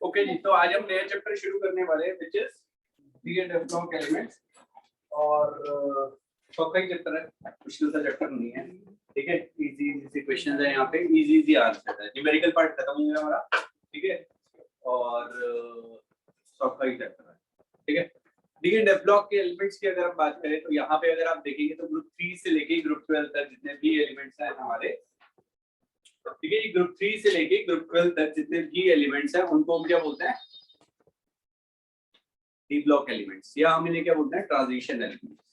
Okay जी, तो आज हम नया चैप्टर शुरू करने वाले हैं which is D and F block elements. और चौथा ही चैप्टर है, मुश्किल सा चैप्टर नहीं है, ठीक है। इजी इजी क्वेश्चंस है यहाँ पे, इजी इजी आंसर है। न्यूमेरिकल पार्ट खत्म हो गया हमारा, ठीक है। और चौथा ही चैप्टर है, ठीक है। डी एंड एफ ब्लॉक के एलिमेंट्स की अगर हम बात करें तो यहाँ पे अगर आप देखेंगे तो ग्रुप 3 से लेके ग्रुप 12 तक जितने भी एलिमेंट्स हैं हमारे, ठीक है। ग्रुप 3 से लेके ग्रुप 12 तक जितने भी एलिमेंट्स हैं उनको हम क्या बोलते हैं? डी ब्लॉक एलिमेंट्स, या हम इन्हें क्या बोलते हैं? ट्रांजिशन एलिमेंट्स,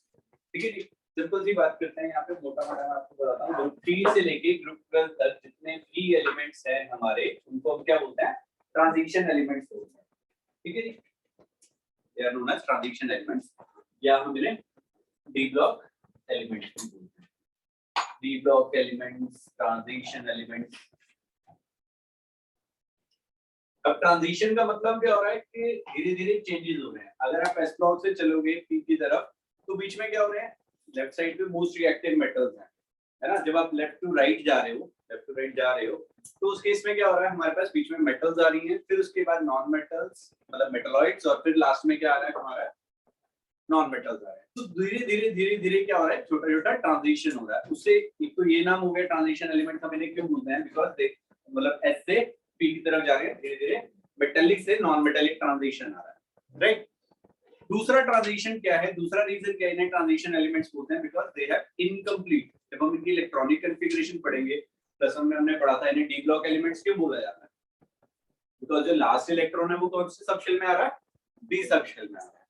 ठीक है जी। सिंपल सी बात करते हैं यहाँ पे, मोटा मोटा मैं आपको बताता हूँ। ग्रुप 3 से लेके ग्रुप 12 तक जितने भी एलिमेंट्स हैं हमारे उनको हम क्या बोलते हैं? ट्रांजिशन एलिमेंट्स बोलते हैं, ठीक है जी। They are known as transition elements, या हम इन्हें डी ब्लॉक एलिमेंट्स बोलते हैं। D block elements, transition elements. अब ट्रांजिशन का मतलब क्या हो रहा है कि धीरे धीरे चेंजेस हो रहे हैं। अगर आप एस ब्लॉक से चलोगे पी की तरफ तो बीच में क्या हो रहे हैं? लेफ्ट साइड पे मोस्ट रिएक्टिव मेटल्स हैं, है ना। जब आप लेफ्ट टू राइट जा रहे हो, तो उस केस में क्या हो रहा है? हमारे पास बीच में मेटल्स आ रही हैं, फिर उसके बाद नॉन मेटल्स मतलब मेटलॉइड्स, और फिर लास्ट में क्या आ रहा है? हमारा नॉन मेटल्स आ रहे हैं। तो धीरे धीरे क्या हो रहा है? छोटा छोटा ट्रांजिशन हो रहा है। उससे एक तो ये नाम हो गया ट्रांजिशन एलिमेंट। हम इन्हें क्यों बोलते हैं? बिकॉज दे मतलब एस से पी की तरफ जा रहे हैं, धीरे धीरे मेटेलिक से नॉन मेटेलिक ट्रांजिशन आ रहा है, राइट। दूसरा ट्रांजिशन क्या है? दूसरा रीजन क्या है इन्हें ट्रांजिशन एलिमेंट्स बोलते हैं? Because they have incomplete. जब हम इनकी इलेक्ट्रॉनिक कॉन्फ़िगरेशन पढ़ेंगे, प्लस हमने पढ़ा था इन्हें डी ब्लॉक एलिमेंट्स क्यों बोला जाता है? बिकॉज जो लास्ट इलेक्ट्रॉन है वो कौन से सब शेल में आ रहा है? डी सब शेल में आ रहा है,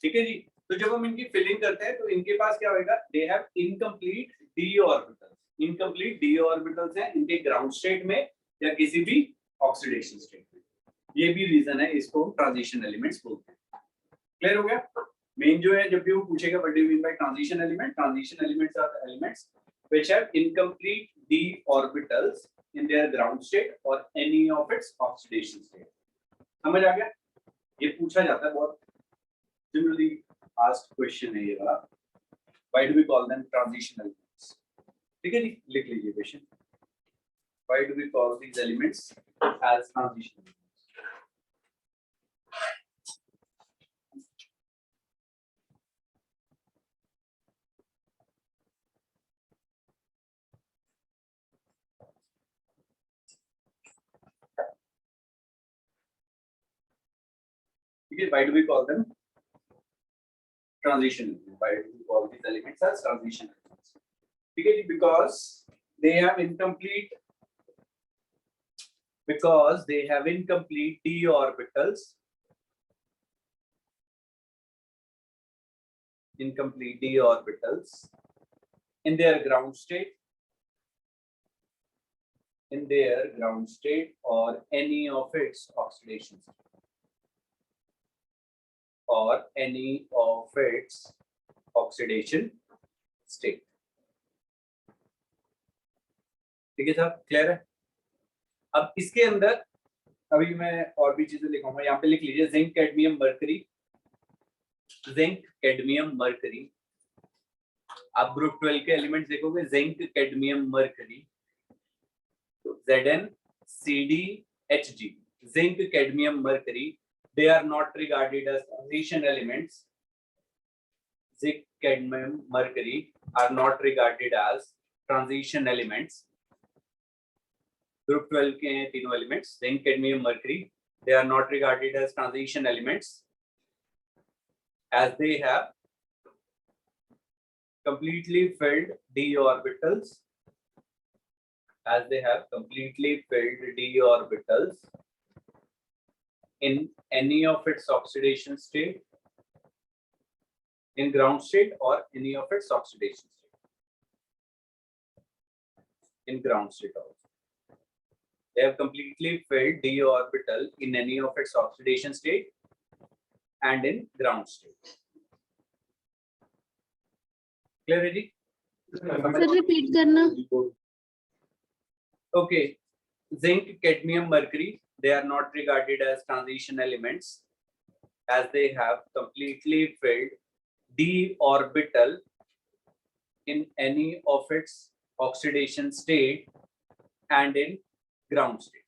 ठीक है जी। तो जब हम इनकी फिलिंग करते हैं तो इनके पास क्या होगा? They have incomplete D orbitals. Incomplete D orbitals हैं इनके ग्राउंड स्टेट में या किसी भी ऑक्सीडेशन स्टेट में। ये भी रीजन है इसको ट्रांजिशन एलिमेंट्स बोलते हैं। क्लियर हो गया? मेन जो है, जब भी वो पूछेगा what do you mean by transition element, transition elements are elements which have incomplete D orbitals in their ground state or any of its oxidation state। समझ आ गया? ये पूछा जाता है, बहुत generally asked question है ये वाला। Why do we call them transition elements? ठीक है जी, लिख लीजिए question. Why do we call these elements as transition elements? Why do we call them transition elements? Why do we call these elements as transition elements? Because they have incomplete d orbitals, in their ground state, or any of its oxidation state, ठीक है साहब, clear है? अब इसके अंदर अभी मैं और भी चीजें लिखूंगा, यहाँ पे लिख लीजिए जिंक कैडमियम मरकरी। आप ग्रुप 12 के एलिमेंट्स देखोगे, जिंक कैडमियम मरकरी, तो ZnCdHg, zinc cadmium mercury, they are not regarded as transition elements. Zinc, cadmium, mercury are not regarded as transition elements. Group 12 के हैं तीनों elements, zinc, cadmium, mercury, they are not regarded as transition elements as they have completely filled d orbitals, in any of its oxidation state, in ground state or any of its oxidation state, in ground state also. They have completely filled d orbital in any of its oxidation state and in ground state. Clear है जी? Sir repeat करना। Okay, zinc, cadmium, mercury, they are not regarded as transition elements as they have completely filled d orbital in any of its oxidation state and in ground state.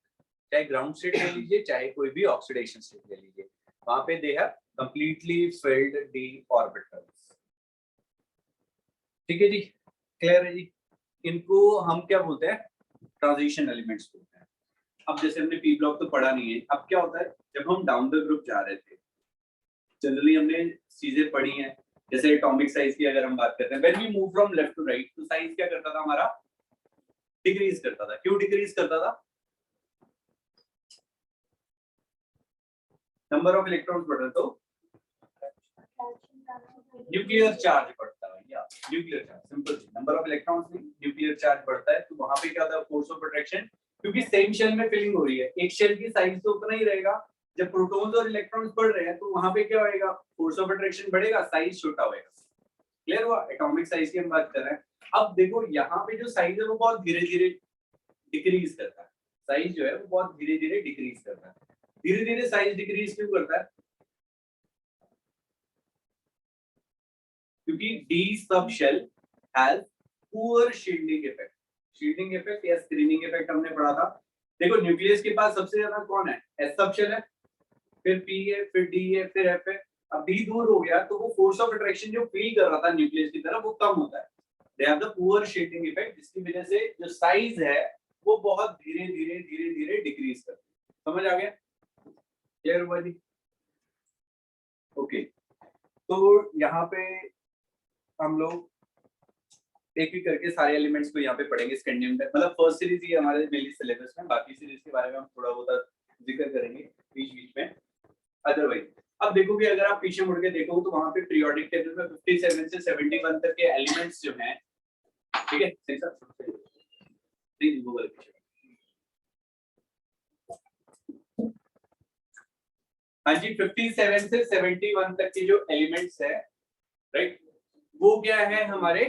चाहे ground state ले लीजिए चाहे कोई भी oxidation state ले लीजिए, वहां पे they have completely filled D orbitals. ठीक है जी, क्लियर है जी। इनको हम क्या बोलते हैं, ट्रांजिशन एलिमेंट्स बोलते हैं। अब जैसे हमने पी ब्लॉक तो पढ़ा नहीं है, अब क्या होता है जब हम डाउन द ग्रुप जा रहे थे, जनरली हमने चीजें पढ़ी हैं, जैसे एटॉमिक साइज की अगर हम बात करते हैं, when we move from left to right तो साइज क्या करता था हमारा, डिक्रीज करता था। क्यों डिक्रीज करता था, नंबर ऑफ इलेक्ट्रॉन्स बढ़ रहे तो न्यूक्लियर चार्ज बढ़ता है, या nuclear charge, simple, number of electrons नहीं, न्यूक्लियर चार्ज बढ़ता है, तो वहां पे क्या होता है, फोर्स ऑफ अट्रैक्शन, क्योंकि सेम शेल में फिलिंग हो रही है, एक शेल की साइज तो उतना ही रहेगा, जब प्रोटॉन्स और इलेक्ट्रॉन्स बढ़ रहे हैं तो वहां पे क्या होएगा, फोर्स ऑफ अट्रैक्शन बढ़ेगा, साइज छोटा होएगा। क्लियर हुआ, एटॉमिक साइज की हम बात कर रहे हैं। अब देखो यहाँ पे जो साइज है वो बहुत धीरे धीरे डिक्रीज करता है, साइज जो है वो बहुत धीरे धीरे डिक्रीज करता है। धीरे धीरे साइज डिक्रीज क्यों करता है, क्योंकि D sub shell has poor shielding effect. Shielding effect या स्क्रीनिंग इफेक्ट हमने पढ़ा था। देखो न्यूक्लियस के पास सबसे ज्यादा कौन है, एस सब शेल है, फिर पी है, फिर डी है, फिर एफ है। अब डी दूर हो गया तो वो फोर्स ऑफ अट्रैक्शन जो फील कर रहा था न्यूक्लियस की तरफ वो कम होता है, they have the poor shielding effect, जिसकी वजह से जो साइज है वो बहुत धीरे धीरे धीरे धीरे डिक्रीज करती है। समझ आ गया, क्लियर हुआ जी। ओके, तो यहाँ पे हम लोग एक एक करके सारे एलिमेंट्स को यहाँ पे पढ़ेंगे स्कैंडियम में, मतलब फर्स्ट सीरीज ये हमारे मेनली सिलेबस में, बाकी सीरीज के बारे में हम थोड़ा बहुत जिक्र करेंगे बीच बीच में। अदरवाइज अब देखोगे, अगर आप पीछे मुड़ के देखोगे तो वहां पे पीरियोडिक टेबल में 57 से 71 तक के एलिमेंट्स जो हैं, ठीक है, सही सर, प्लीज गूगल पीछे। हाँ जी, 57 से 71 तक के जो एलिमेंट्स है, राइट, वो क्या है हमारे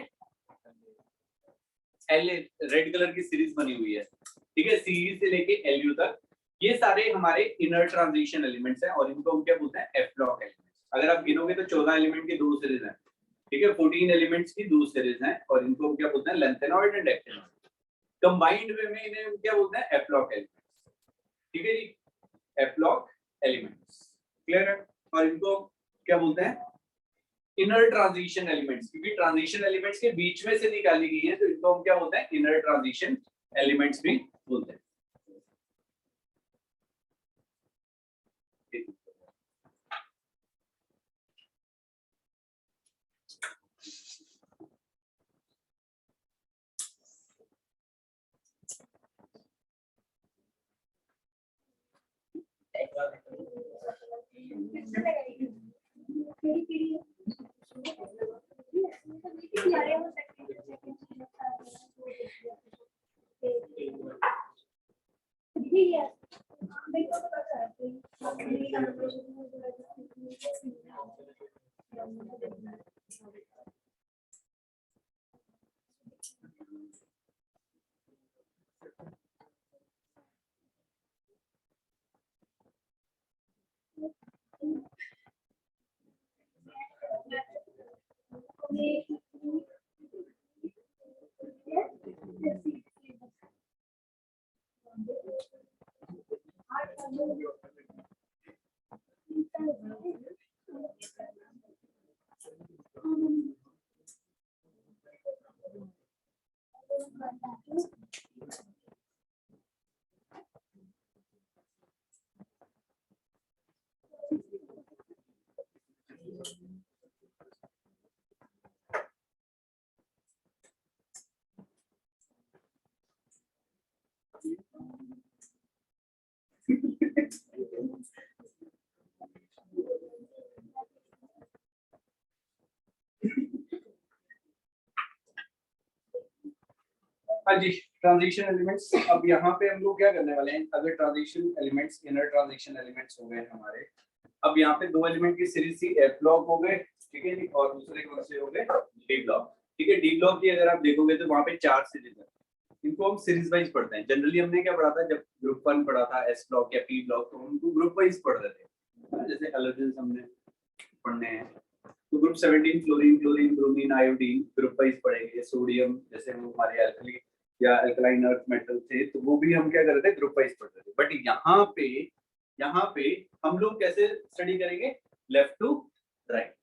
एल, रेड कलर की सीरीज बनी हुई है, ठीक है, सी से लेके एलयू तक, ये सारे हमारे इनर ट्रांजिशन एलिमेंट्स हैं और इनको हम क्या बोलते हैं, एफ ब्लॉक एलिमेंट्स। अगर आप गिनोगे तो 14 एलिमेंट की दो सीरीज हैं, ठीक है, 14 एलिमेंट्स की दो सीरीज हैं और इनको हम क्या बोलते हैं, लेंथेनॉइड एंड एक्टिनॉइड। कंबाइंड वे में इन्हें हम क्या बोलते हैं, एफ ब्लॉक एलिमेंट्स। ठीक है जी, एफ ब्लॉक एलिमेंट्स, क्लियर है। और इनको क्या बोलते हैं, इनर ट्रांजिशन एलिमेंट्स, क्योंकि ट्रांजिशन एलिमेंट्स के बीच में से निकाली गई है तो इनको हम क्या बोलते हैं, इनर ट्रांजिशन एलिमेंट्स भी बोलते हैं। हाँ जी, ट्रांजिशन एलिमेंट्स। अब यहाँ पे हम लोग क्या करने वाले हैं, अगर transition elements inner transition elements हो गए हमारे, अब यहाँ पे दो एलिमेंट की सीरीज थी, एफ ब्लॉक हो गए, ठीक है जी, और दूसरे कौन से हो गए, डी ब्लॉक। ठीक है, डी ब्लॉक की अगर आप देखोगे तो वहाँ पे 4 सीरीज है, इनको हम सीरीज वाइज पढ़ते हैं। जनरली हमने क्या पढ़ा था, जब ग्रुप 1 पढ़ा था एस ब्लॉक या पी ब्लॉक, तो उनको ग्रुप वाइज पढ़ रहे थे, जैसे हैलोजेंस हमने पढ़ने हैं तो group 17 fluorine, chlorine, bromine, iodine group wise पढ़ेंगे। सोडियम जैसे वो हमारे एल्कली या अल्कलाइन अर्थ मेटल थे, तो वो भी हम क्या कर रहे थे, ग्रुप वाइज पढ़ रहे थे। बट यहाँ पे हम लोग कैसे स्टडी करेंगे, लेफ्ट टू राइट।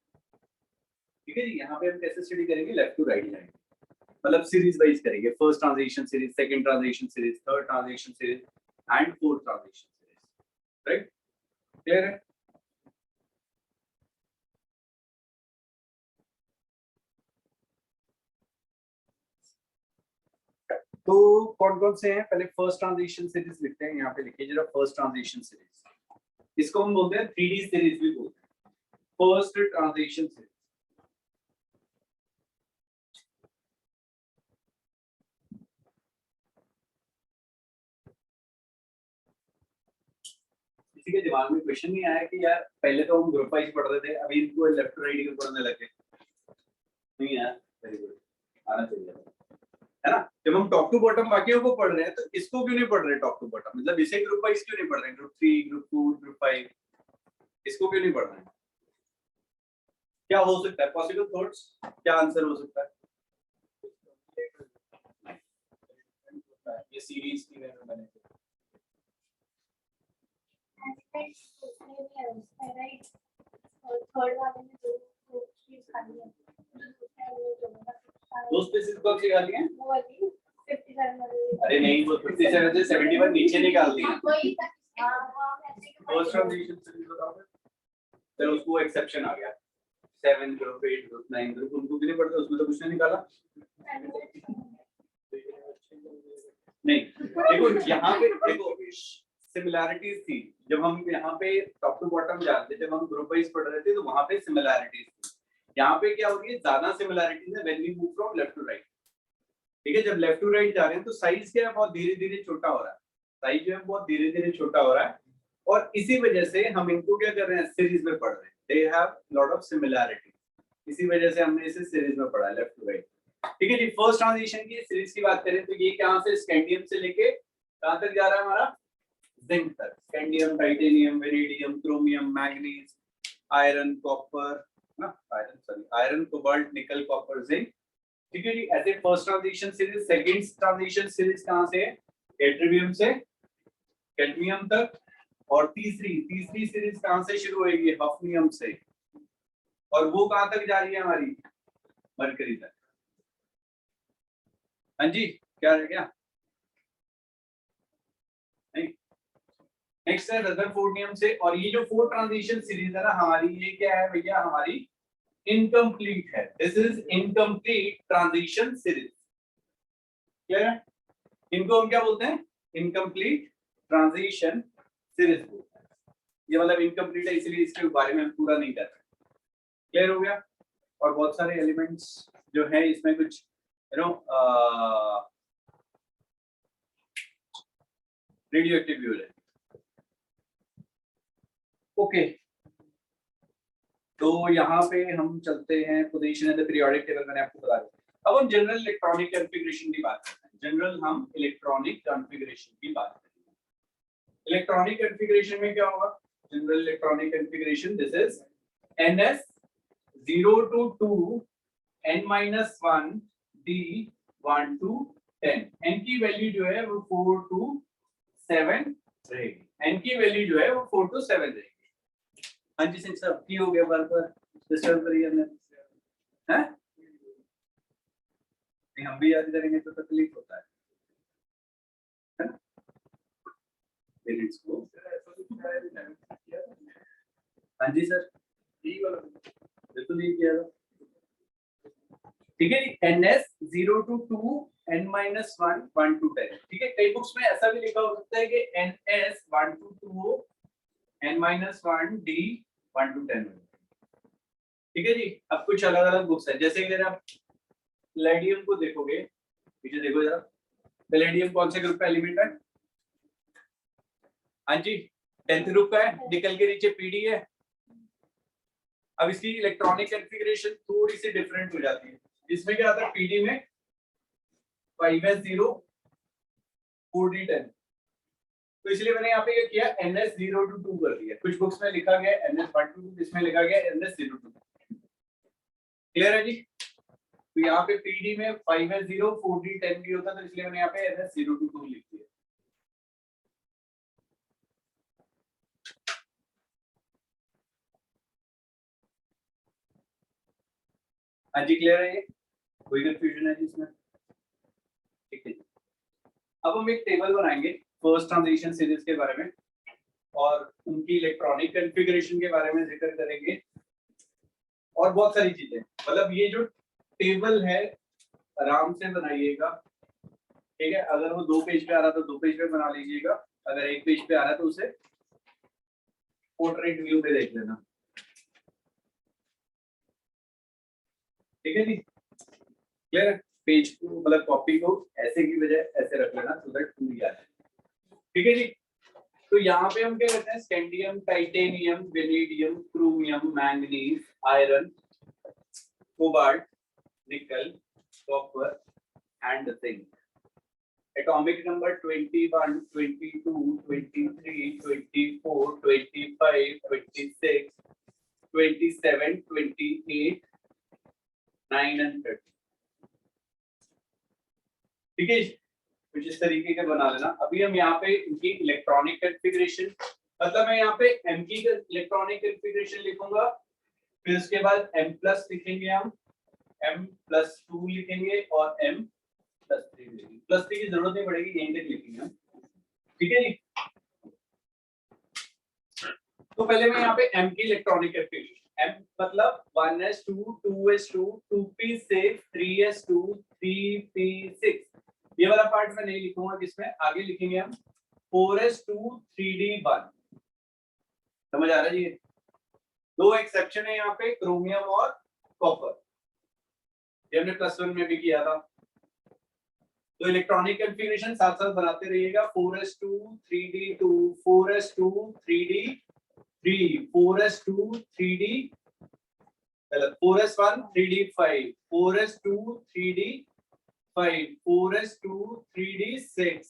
ठीक है जी, यहाँ पे हम कैसे स्टडी करेंगे, लेफ्ट टू राइट जाएंगे, मतलब सीरीज वाइज करेंगे। First transition series, second transition series, third transition series and fourth transition series. Right, clear है? तो कौन कौन से हैं, पहले फर्स्ट ट्रांजिशन सीरीज लिखते हैं। यहाँ पे लिखिए जरा, फर्स्ट ट्रांजिशन सीरीज, इसको हम बोलते हैं 3D सीरीज भी बोलते हैं, फर्स्ट ट्रांजिशन सीरीज। किसी के दिमाग में क्वेश्चन नहीं आया कि यार पहले तो हम ग्रुप वाइज पढ़ रहे थे, अभी इनको लेफ्ट टू राइट क्यों पढ़ने लगे? नहीं यार, वेरी गुड, आना चाहिए, है ना? जब हम टॉप टू बॉटम बाकियों को पढ़ रहे हैं तो इसको क्यों नहीं पढ़ रहे टॉप टू बॉटम, मतलब इसे ग्रुप वाइज क्यों नहीं पढ़ रहे, ग्रुप 3, ग्रुप 4, ग्रुप 5, इसको क्यों नहीं पढ़ रहे? क्या हो सकता है, पॉसिबल थॉट्स, क्या आंसर हो सकता है? ये सीरीज की में बने थे। दो स्पेसिस कौन सी निकाली हैं? अरे नहीं, वो 57 से 71 नीचे निकाल दिया। फर्स्ट ट्रांजिशन सीरीज बताओ फिर। चलो उसको एक्सेप्शन आ गया, 7 ग्रुप, 8 ग्रुप, 9 ग्रुप, उनको भी नहीं पढ़ते, उसमें तो कुछ नहीं निकाला। नहीं, देखो यहाँ पे देखो सिमिलैरिटीज थी, जब हम यहाँ पे टॉप टू बॉटम जाते थे, जब हम ग्रुप वाइज पढ़ रहे थे तो वहां पे सिमिलैरिटीज थी। यहाँ पे क्या हो रही है, ज्यादा सिमिलैरिटीज है when we move from left to right. ठीक है, जब लेफ्ट टू राइट जा रहे हैं तो साइज क्या है, बहुत धीरे धीरे छोटा हो रहा है, साइज जो है बहुत धीरे धीरे छोटा हो रहा है, और इसी वजह से हम इनको क्या कर रहे हैं, सीरीज में पढ़ रहे हैं, they have lot of similarity, इसी वजह से हमने इसे सीरीज में पढ़ा है, लेफ्ट टू राइट। ठीक है जी, फर्स्ट ट्रांजिशन की सीरीज की बात करें तो ये कहां से, स्कैंडियम से लेके कहां तक जा रहा है हमारा, जिंक तक। Scandium, titanium, vanadium, chromium, manganese, iron, copper, ना iron, cobalt, nickel, copper, zinc. ठीक है जी, ऐसे first transition series. Second transition series कहां से है, एट्रिबियम से कैडमियम तक, और तीसरी सीरीज कहां से शुरू होगी, हफनियम से, और वो कहां तक जा रही है हमारी, मरकरी तक। हाँ जी, क्या रह गया? नहीं, नेक्स्ट है रदरफोर्डियम से, और ये जो फोर्थ ट्रांजिशन सीरीज है ना हमारी, ये क्या है भैया, हमारी इनकम्प्लीट है, this is incomplete transition series. Clear है? इनको हम क्या बोलते हैं, इनकम्प्लीट ट्रांजिशन सीरीज बोलते हैं। ये मतलब इनकम्प्लीट है इसलिए इसके बारे में हम पूरा नहीं कर रहे। क्लियर हो गया? और बहुत सारे एलिमेंट्स जो है इसमें कुछ रेडियो एक्टिव फ्यूल है। ओके, तो यहाँ पे हम चलते हैं, position in the periodic table मैंने आपको बता दिया। अब हम जनरल इलेक्ट्रॉनिक कॉन्फ़िगरेशन की बात करते हैं, जनरल हम इलेक्ट्रॉनिक कॉन्फ़िगरेशन की बात करेंगे। इलेक्ट्रॉनिक कॉन्फ़िगरेशन में क्या होगा, general electronic configuration, this is ns 0 to 2 n-1 d 1 to 10। n की वैल्यू जो है वो 4 to 7 रहेगी, n की वैल्यू जो है वो 4 to 7 रहेगी। हाँ जी सिंह साहब, की हो गया बार बार डिस्टर्ब करिए हमने, हैं? नहीं, हम भी याद करेंगे तो तकलीफ होता है ना? हाँ जी सर, बिल्कुल नहीं किया था। ठीक है, ns 0 to 2 n-1 1 to 10। ठीक है, कई बुक्स में ऐसा भी लिखा हो सकता है कि ns 1 to 2 n-1 d 1 to 10। ठीक है जी, अब कुछ अलग अलग बुक्स है, जैसे अगर आप पैलेडियम को देखोगे, पीछे देखो जरा, पैलेडियम कौन से ग्रुप का एलिमेंट है? हाँ जी, 10th ग्रुप का है, निकल के नीचे पीडी है। अब इसकी इलेक्ट्रॉनिक कॉन्फ़िगरेशन थोड़ी सी डिफरेंट हो जाती है, इसमें क्या आता है, पीडी में 5s0 4d10, तो इसलिए मैंने यहाँ पे ये किया ns 0 to 2 कर दिया। कुछ बुक्स में लिखा गया ns 1 to 2, इसमें लिखा गया ns 0 to 2। क्लियर है जी? तो यहाँ पे पीडी में 5 है 0, 4d 10 भी होता, तो इसलिए मैंने यहाँ पे एस 0 to 2 लिख दिया। हाँ जी, क्लियर है ये? कोई कंफ्यूजन है जिसमें? ठीक है, अब हम एक टेबल बनाएंगे फर्स्ट ट्रांजिशन सीरीज के बारे में और उनकी इलेक्ट्रॉनिक कॉन्फ़िगरेशन के बारे में जिक्र करेंगे और बहुत सारी चीजें। मतलब ये जो टेबल है आराम से बनाइएगा, ठीक है? अगर वो 2 पेज पे आ रहा तो 2 पेज पे बना लीजिएगा, अगर 1 पेज पे आ रहा तो उसे पोर्ट्रेट व्यू में देख लेना, ठीक है जी? क्लियर है? पेज को मतलब कॉपी को ऐसे की बजाय ऐसे रख लेना सो दैट पूरी आ जाए, ठीक है जी? तो यहाँ पे हम क्या करते हैं, scandium, titanium, vanadium, chromium, manganese, iron, cobalt, nickel, copper and zinc. Atomic number 21, 22, 23, 24, 25, 26, 27, 28, 9 and 30, ठीक है? कुछ इस तरीके के बना लेना। अभी हम यहाँ पे इनकी इलेक्ट्रॉनिक कॉन्फ़िगरेशन, मतलब मैं यहाँ पे M की इलेक्ट्रॉनिक कॉन्फ़िगरेशन लिखूंगा, फिर उसके बाद M+ लिखेंगे, हम M+2 लिखेंगे और M+3 लिखेंगे। +3 की जरूरत नहीं पड़ेगी, यहीं तक लिखेंगे हम, ठीक है जी? तो पहले मैं यहाँ पे M की इलेक्ट्रॉनिक कॉन्फ़िगरेशन, M मतलब 1s2, 2s2, 2p6, 3s2, 3p6, ये वाला पार्ट मैं नहीं लिखूंगा, किसमें आगे लिखेंगे हम 4s2, 3d1। समझ आ रहा है जी? 2 एक्सेप्शन है यहाँ पे, क्रोमियम और कॉपर, ये हमने +1 में भी किया था। तो इलेक्ट्रॉनिक कॉन्फ़िगरेशन साथ साथ बनाते रहिएगा, 4s2, 3d2, 4s2, 3d3, 4s2, 3d, 4s1, 3d5, 4s2, 3d5, 4s2, 3d6,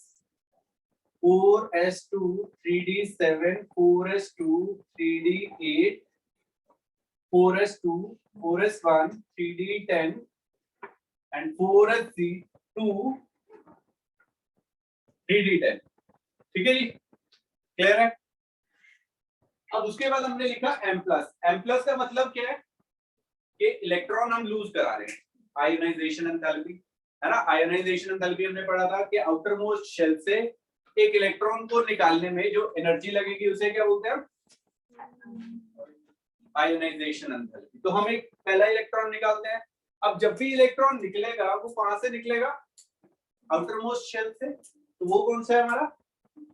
4s2, 3d7, 4s2, 3d8, 4s2, 4s1, 3d10 and 4s2, 3d10, ठीक है जी? क्लियर है? अब उसके बाद हमने लिखा M+। का मतलब क्या है कि इलेक्ट्रॉन हम लूज करा रहे हैं, आयोनाइजेशन एंथैल्पी, है ना? आयोनाइजेशन एंथैल्पी हमने पढ़ा था कि आउटर मोस्ट शेल से एक इलेक्ट्रॉन को निकालने में जो एनर्जी लगेगी उसे क्या बोलते हैं? Ionisation enthalpy. तो हम एक पहला इलेक्ट्रॉन निकालते हैं। अब जब भी इलेक्ट्रॉन निकलेगा वो कहां से निकलेगा? आउटर मोस्ट शेल से। तो वो कौन सा है हमारा?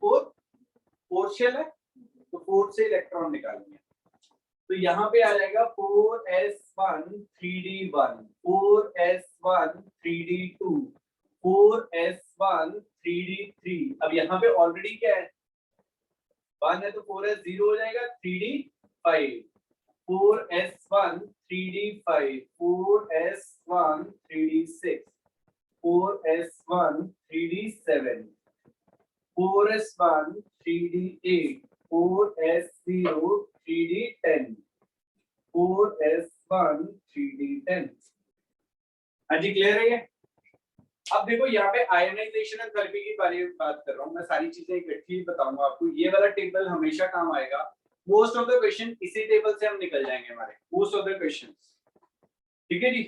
फोर्थ शेल है, तो फोर्थ से इलेक्ट्रॉन निकालेंगे। तो यहाँ पे आ जाएगा 4s1 3d1, 4s1 3d2, 4s1 3d3। अब यहाँ पे ऑलरेडी क्या है? 1 है तो 4s 0 हो जाएगा, 3d5, 4s1 3d5, 4s1 3d6, 4s1 3d7, 4s1 3d8, 4s0 3d10, 4s1 3d10। हाँ जी, क्लियर है ये? अब देखो यहाँ पे आयोनाइजेशन एंथैल्पी की बारे में बात कर रहा हूँ मैं, सारी चीजें इकट्ठी बताऊंगा आपको। ये वाला टेबल हमेशा काम आएगा, मोस्ट ऑफ द क्वेश्चन इसी टेबल से हम निकल जाएंगे हमारे, मोस्ट ऑफ द क्वेश्चन, ठीक है जी?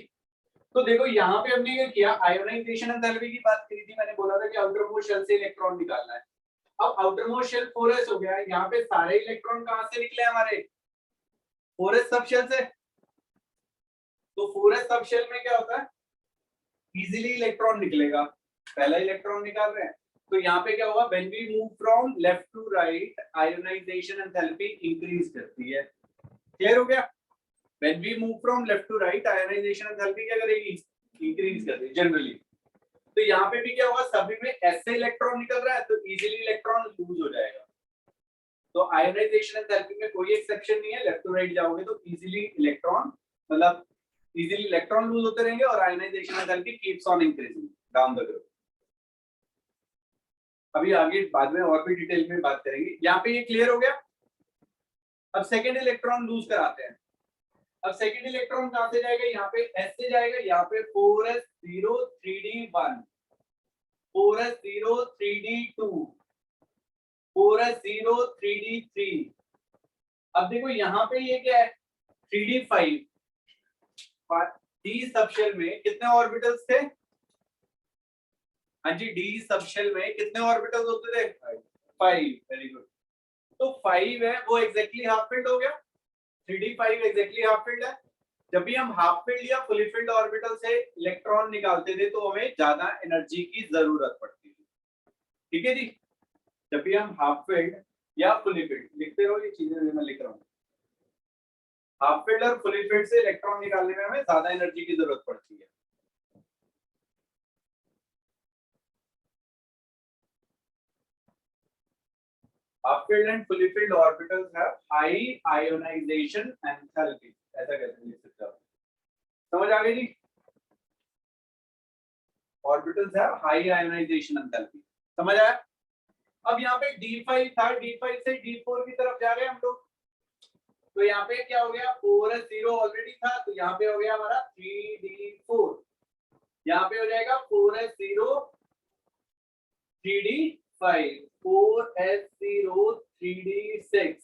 तो देखो यहाँ पे हमने ये किया, आयोनाइजेशन एंथैल्पी की बात करी थी, मैंने बोला था कि आउटर मोस्ट शेल से इलेक्ट्रॉन निकालना है। अब आउटर मोस्ट शेल 4s हो गया है, यहाँ पे सारे इलेक्ट्रॉन कहां से निकले हमारे? 4s सब शेल से। तो 4s सब शेल में क्या होता है? इजीली इलेक्ट्रॉन निकलेगा, पहला इलेक्ट्रॉन निकाल रहे हैं, तो यहाँ पे क्या होगा? When we move from left to right ionisation enthalpy increase करती है। क्लियर हो गया? When we move from left to right ionisation enthalpy क्या करेगी? इंक्रीज कर देगी जनरली। तो यहाँ पे भी क्या होगा? सभी में ऐसे इलेक्ट्रॉन निकल रहा है तो इजीली इलेक्ट्रॉन लूज हो जाएगा। तो आयोनाइजेशन एंथैल्पी में कोई एक्सेप्शन नहीं है, लेफ्ट टू राइट जाओगे तो इजीली इलेक्ट्रॉन मतलब इजीली इलेक्ट्रॉन लूज होते रहेंगे और ionisation enthalpy keeps on increasing down the group. अभी आगे बाद में और भी डिटेल में बात करेंगे। यहाँ पे ये क्लियर हो गया? अब सेकेंड इलेक्ट्रॉन लूज कराते हैं। अब सेकंड इलेक्ट्रॉन कहां से जाएगा, यहाँ पे S से जाएगा, यहाँ पे 4s0 3d1, 4s0 3d2, 4s0 3d3। अब देखो यहाँ पे ये क्या है 3d5। डी सबशेल में कितने ऑर्बिटल्स थे? हाँ जी, डी सबशेल में कितने ऑर्बिटल्स होते थे? 5। Very good. तो 5 है वो एग्जैक्टली हाफ फिल्ड हो गया, 3d5 एग्जैक्टली हाफ फिल्ड है। जब भी हम हाफ फिल्ड या फुली फिल्ड ऑर्बिटल से इलेक्ट्रॉन निकालते थे तो हमें ज्यादा एनर्जी की जरूरत पड़ती थी, ठीक है जी। जब भी हम हाफ फिल्ड या फुली फिल्ड, लिखते रहो ये चीजें मैं लिख रहा हूँ, हाफ फील्ड और फुली फील्ड से इलेक्ट्रॉन निकालने में हमें ज्यादा एनर्जी की जरूरत पड़ती है। Half filled and fully filled orbitals have high ionisation enthalpy, ऐसा कैसे लिख सकते हो? समझ आ गई जी? Orbitals have high ionisation enthalpy, समझ आया? अब यहाँ पे D5 था, D5 से D4 की तरफ जा रहे हैं हम लोग, तो यहाँ पे क्या हो गया 4s0 ऑलरेडी था, तो यहाँ पे हो गया हमारा 3d4, यहाँ पे हो जाएगा 4s0 3d5, 4s0 3d6,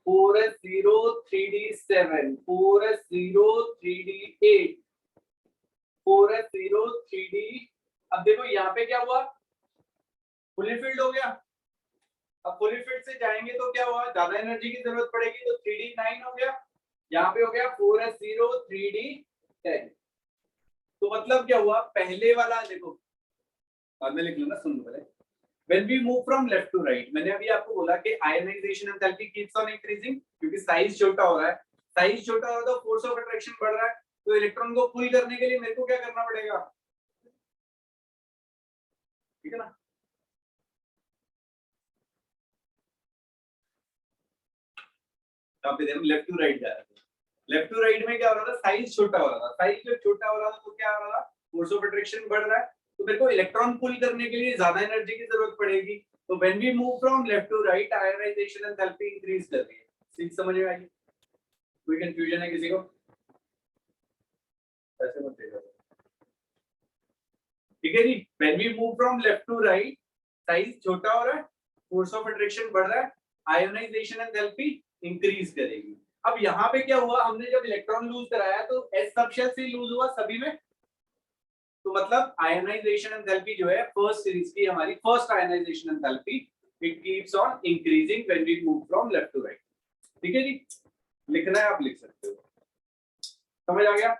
4s0 3d7, 4s0 3d8, 4s0 3d। अब देखो यहाँ पे क्या हुआ, फुली फील्ड हो गया। अब फुली फील्ड से जाएंगे तो क्या हुआ, ज्यादा एनर्जी की जरूरत पड़ेगी, तो 3d9 हो गया, यहाँ पे हो गया 4s0 3d10। तो मतलब क्या हुआ, पहले वाला देखो, बाद में लिख लूंगा, सुन लो पहले। When we move from left to right, मैंने अभी आपको बोला कि ionisation enthalpy keeps on increasing क्योंकि साइज छोटा हो रहा है, साइज छोटा हो रहा है तो फोर्स ऑफ अट्रैक्शन बढ़ रहा है, तो इलेक्ट्रॉन को पुल करने के लिए मेरे को क्या करना पड़ेगा, ठीक है ना? यहाँ पे देखो लेफ्ट टू राइट जा रहा है, लेफ्ट टू राइट में क्या हो रहा था, साइज छोटा हो रहा था, साइज जब छोटा हो रहा था तो क्या हो रहा था, फोर्स ऑफ अट्रैक्शन बढ़ रहा है, तो मेरे को इलेक्ट्रॉन पुल करने के लिए ज्यादा एनर्जी की जरूरत पड़ेगी। तो when we move from left to right ionisation enthalpy increase कर रही है। सीख समझ में आई? कोई कंफ्यूजन है किसी को? ऐसे मत देखो, ठीक है जी। When we move from left to right, size छोटा हो रहा है, फोर्स ऑफ अट्रैक्शन बढ़ रहा है, आयोनाइजेशन एंथैल्पी इंक्रीज करेगी। अब यहाँ पे क्या हुआ, हमने जब इलेक्ट्रॉन लूज कराया तो एस सबशेल से लूज हुआ सभी में, तो मतलब आयोनाइजेशन एंथैल्पी जो है फर्स्ट सीरीज की हमारी first ionisation enthalpy it keeps on increasing when we move from left to right, ठीक है जी। लिखना है आप लिख सकते हो, समझ आ गया?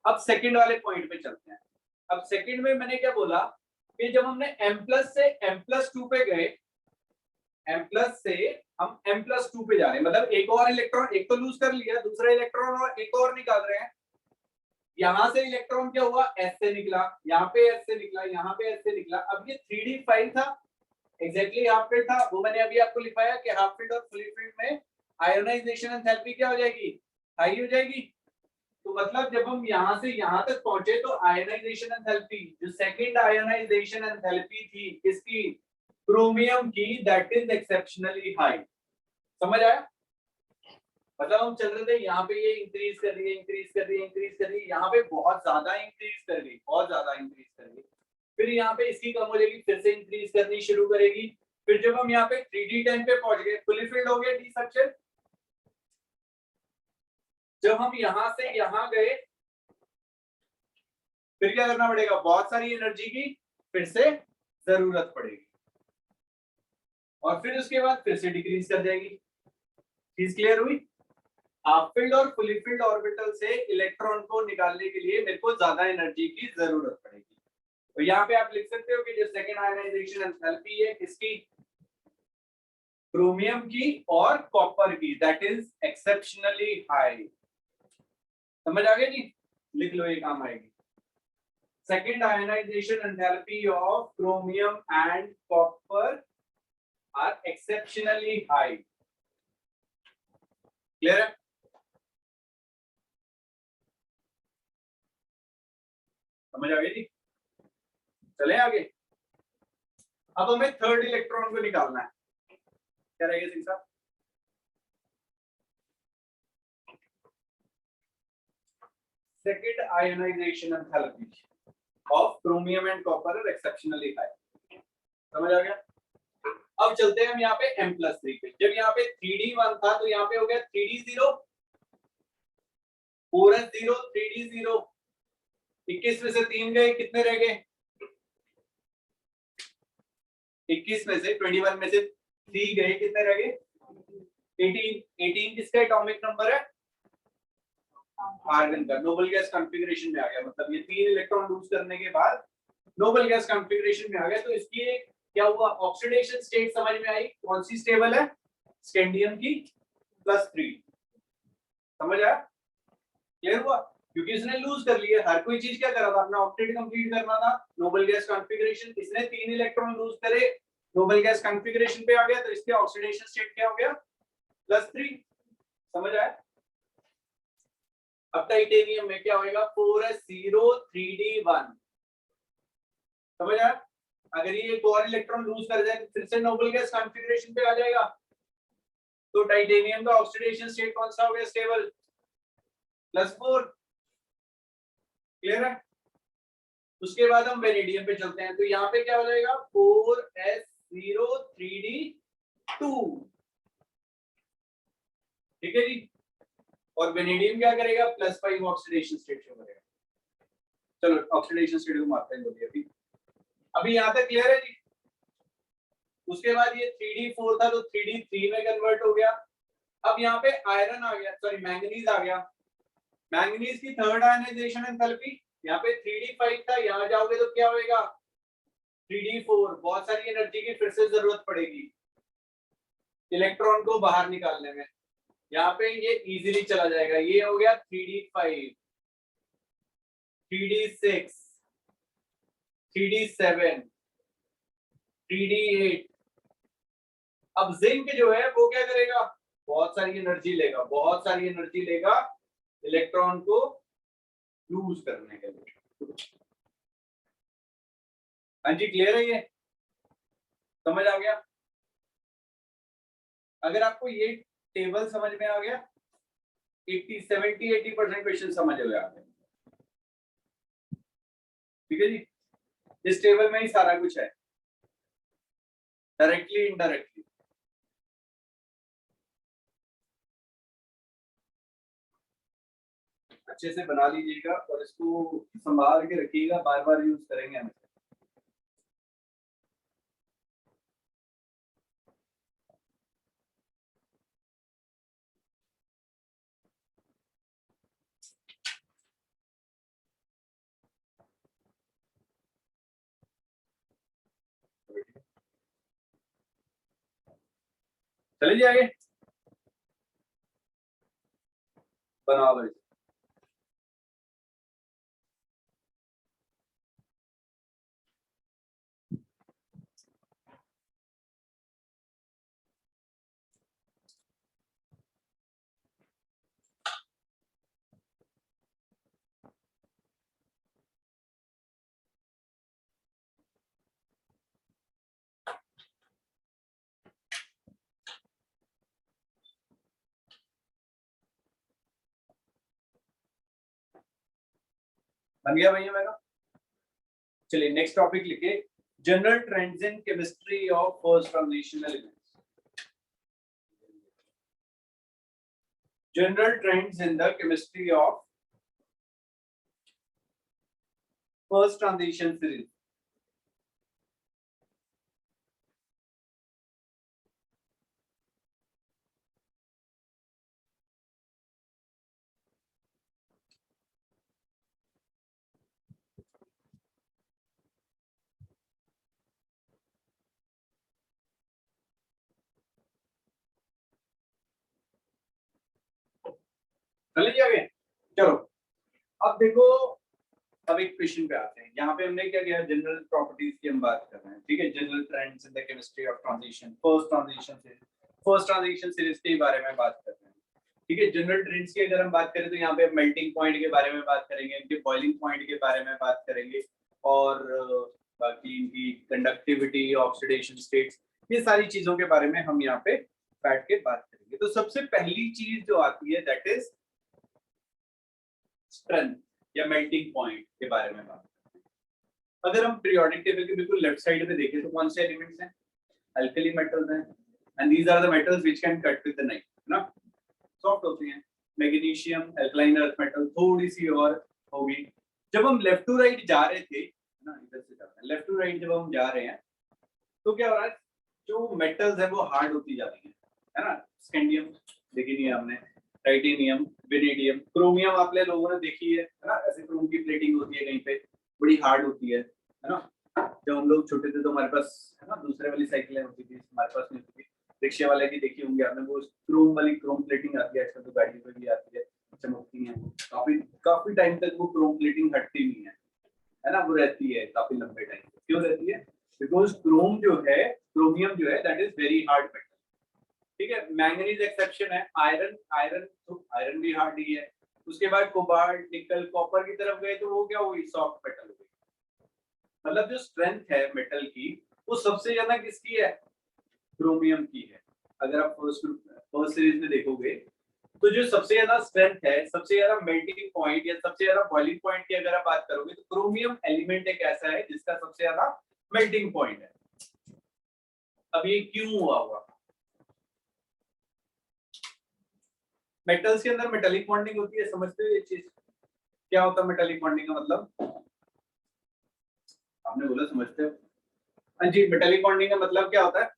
अब सेकंड वाले पॉइंट पे चलते हैं। अब सेकंड में मैंने क्या बोला कि जब हमने M+ से M+2 पे गए, M+ से हम M+2 पे जा रहे हैं, मतलब एक और इलेक्ट्रॉन, एक तो लूज कर लिया, दूसरा इलेक्ट्रॉन और एक और निकाल रहे हैं। यहां से इलेक्ट्रॉन क्या हुआ, S से निकला, यहाँ पे S से निकला, यहाँ पे S से निकला। अब ये 3d5 था, एग्जैक्टली हाफ फील्ड था, वो मैंने अभी आपको लिखाया कि हाफ फील्ड और फुल फील्ड में आयोनाइजेशन एंथैल्पी क्या हो जाएगी, हाई हो जाएगी। तो मतलब जब हम यहां से यहां तक पहुंचे तो आयोनाइजेशन एंथैल्पी, जो सेकंड आयोनाइजेशन एंथैल्पी थी किसकी, क्रोमियम की, दैट इज एक्सेप्शनली हाई। समझ आया? मतलब हम चल रहे थे, यहाँ पे ये इंक्रीज कर रही है, इंक्रीज कर रही है, इंक्रीज कर रही है, यहाँ पे बहुत ज्यादा इंक्रीज कर रही, बहुत ज्यादा इंक्रीज कर रही, फिर यहाँ पे इसकी कम हो जाएगी, फिर से इंक्रीज करनी शुरू करेगी, फिर जब हम यहाँ पे 3d10 पे पहुंच गए, फुली फील्ड हो गया डी सबशेल। जब हम यहां से यहां गए फिर क्या करना पड़ेगा, बहुत सारी एनर्जी की फिर से जरूरत पड़ेगी, और फिर उसके बाद फिर से डिक्रीज कर जाएगी। चीज क्लियर हुई? हाफ फील्ड और फुली फील्ड ऑर्बिटल से इलेक्ट्रॉन को निकालने के लिए मेरे को ज्यादा एनर्जी की जरूरत पड़ेगी। तो यहाँ पे आप लिख सकते हो कि जो सेकेंड आयोनाइजेशन एंथैल्पी है किसकी, क्रोमियम की और कॉपर की, दैट इज एक्सेप्शनली हाई। समझ आ गया जी? लिख लो, ये काम आएगी। Second ionization enthalpy of chromium and copper are exceptionally high. Clear है? समझ आ गई जी? चले आगे। अब हमें थर्ड इलेक्ट्रॉन को निकालना है, क्या रहेगा सिंह साहब? second ionization enthalpy of chromium and copper are exceptionally high. समझ आ गया? अब चलते हैं हम यहाँ पे M+3 पे। जब यहाँ पे 3D1 था तो यहाँ पे हो गया 3D0, 4S0, 3D0, 21 में से 3 गए, कितने रह गए? 21 में से 21 में से 3 गए, कितने रह गए? 18 किसका एटॉमिक नंबर है? आर्गन का। नोबल गैस कॉन्फ़िगरेशन में आ गया, मतलब ये 3 इलेक्ट्रॉन लूज करने के बाद नोबल गैस कॉन्फ़िगरेशन में आ गया। तो इसकी क्या हुआ? ऑक्सीडेशन स्टेट समझ में आई। कौन सी स्टेबल है? स्कैंडियम की +3। समझ आया? क्लियर हुआ? क्योंकि इसने लूज कर लिए। हर कोई चीज क्या कर रहा था? अपना ऑक्टेट कंप्लीट करना था। नोबल गैस कॉन्फ़िगरेशन, इसने 3 इलेक्ट्रॉन लूज करे, नोबल गैस कॉन्फ़िगरेशन पे आ गया, तो इसके ऑक्सीडेशन स्टेट क्या हो गया? +3। समझ आया? अब टाइटेनियम में क्या होगा? 4s0 3d1। समझ आया? अगर ये एक और इलेक्ट्रॉन लूज कर जाए तो फिर से नोबल गैस कॉन्फ़िगरेशन पे आ जाएगा। तो टाइटेनियम का ऑक्सीडेशन स्टेट कौन सा हो गया? स्टेबल, +4। क्लियर है? उसके बाद हम वेनेडियम पे चलते हैं। तो यहाँ पे क्या हो जाएगा? 4s0 3d2। ठीक है जी। और वेनेडियम क्या करेगा? +5 ऑक्सीडेशन स्टेट शो करेगा। चलो ऑक्सीडेशन स्टेट को मारते हैं बोलिए अभी यहाँ तक क्लियर है जी। उसके बाद ये 3d4 था तो 3d3 में कन्वर्ट हो गया। अब यहाँ पे आयरन आ गया, सॉरी मैंगनीज आ गया। मैंगनीज की थर्ड आयनाइजेशन एंथैल्पी, यहाँ पे 3d5 था, यहाँ जाओगे तो क्या होएगा? 3d4। बहुत सारी एनर्जी की फिर से जरूरत पड़ेगी इलेक्ट्रॉन को बाहर निकालने में। यहाँ पे ये इजीली चला जाएगा। ये हो गया 3d5, 3d6, 3d7, 3d8। अब जिंक जो है वो क्या करेगा? बहुत सारी एनर्जी लेगा, बहुत सारी एनर्जी लेगा इलेक्ट्रॉन को लूज करने के लिए। हाँ जी, क्लियर है? ये समझ आ गया? अगर आपको ये टेबल समझ में आ गया, 80% क्वेश्चन समझ में आ गए। ठीक है जी। इस टेबल में ही सारा कुछ है, डायरेक्टली इनडायरेक्टली। अच्छे से बना लीजिएगा और इसको संभाल के रखिएगा, बार बार यूज करेंगे हम। चलिए आगे बनाओ भाई। बन गया भैया मेरा? चलिए नेक्स्ट टॉपिक लिखे, general trends in chemistry of first transition elements. General trends in the chemistry of first transition series. चलिए आगे चलो। अब देखो, अब एक क्वेश्चन पे आते हैं। यहाँ पे हमने क्या किया? जनरल प्रॉपर्टीज की हम बात कर रहे हैं। ठीक है, general trends in the chemistry of transition, first transition series के बारे में बात कर रहे हैं। ठीक है, जनरल ट्रेंड्स की अगर हम बात करें तो यहाँ पे मेल्टिंग पॉइंट के बारे में बात करेंगे, इनके बॉइलिंग पॉइंट के बारे में बात करेंगे, और बाकी इनकी कंडक्टिविटी, ऑक्सीडेशन स्टेट्स, ये सारी चीजों के बारे में हम यहाँ पे बैठ के बात करेंगे। तो सबसे पहली चीज जो आती है दैट इज स्ट्रेंथ। या मेल्टिंग पॉइंट के बारे में बात करते हैं। अगर हम पीरियोडिक टेबल के बिल्कुल लेफ्ट साइड पे देखें तो कौन से एलिमेंट्स हैं? अल्कली मेटल्स हैं, and these are the metals which can cut with the knife, है ना, सॉफ्ट होती हैं। मैग्नीशियम, अल्कलाइन अर्थ मेटल, थोड़ी सी और होगी। जब हम लेफ्ट टू राइट जा रहे थे ना, इधर से जाते हैं, लेफ्ट टू राइट जब हम जा रहे हैं तो क्या हो रहा है, जो मेटल्स है वो हार्ड होती जा रही है ना। स्कैंडियम देखी नहीं है हमने, टाइटेनियम, वेनेडियम, क्रोमियम आप लोगों ने देखी है ना, ऐसे क्रोम की प्लेटिंग होती है कहीं पे, बड़ी हार्ड होती है ना। जब हम लोग छोटे थे तो हमारे पास है ना दूसरे वाली साइकिलें होती थी, हमारे पास नहीं होती थी। रिक्शे वाले की देखी होंगी आपने, वो क्रोम वाली क्रोम प्लेटिंग आती है आजकल तो गाड़ियों पे भी आती है, चमकती है। काफी काफी टाइम तक वो क्रोम प्लेटिंग हटती नहीं है ना, वो रहती है काफी लंबे टाइम तक। क्यों रहती है? बिकॉज क्रोम जो है, क्रोमियम जो है, that is very hard metal. ठीक है, मैंगनीज एक्सेप्शन है, आयरन आयरन तो आयरन भी हार्ड ही है। उसके बाद कोबाल्ट, निकल, कॉपर की तरफ गए तो वो क्या हुई, सॉफ्ट मेटल हो गई। मतलब जो स्ट्रेंथ है मेटल की वो सबसे ज्यादा किसकी है? क्रोमियम की है। अगर आप फर्स्ट सीरीज में देखोगे तो जो सबसे ज्यादा स्ट्रेंथ है, सबसे ज्यादा मेल्टिंग पॉइंट या सबसे ज्यादा बॉइलिंग पॉइंट की अगर आप बात करोगे तो क्रोमियम एलिमेंट एक ऐसा है जिसका सबसे ज्यादा मेल्टिंग पॉइंट है। अब ये क्यों हुआ होगा? मेटल्स के अंदर मेटालिक बॉन्डिंग होती है, समझते हो ये चीज? क्या होता है मेटालिक बॉन्डिंग का मतलब? आपने बोला समझते हो? हाँ जी, मेटालिक बॉन्डिंग का मतलब क्या होता है?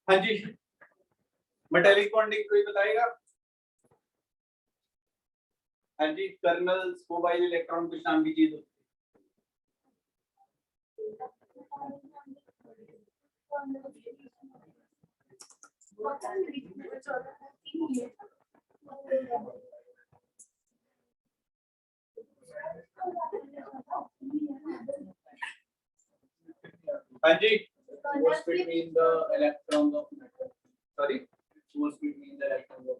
हाँ जी, मेटालिक बॉन्डिंग कोई बताएगा? हाँ जी, कर्नल्स, मोबाइल इलेक्ट्रॉन कुछ नाम की चीज होती है। हाँ जी, force between the electrons of metal. Sorry, force between the electrons of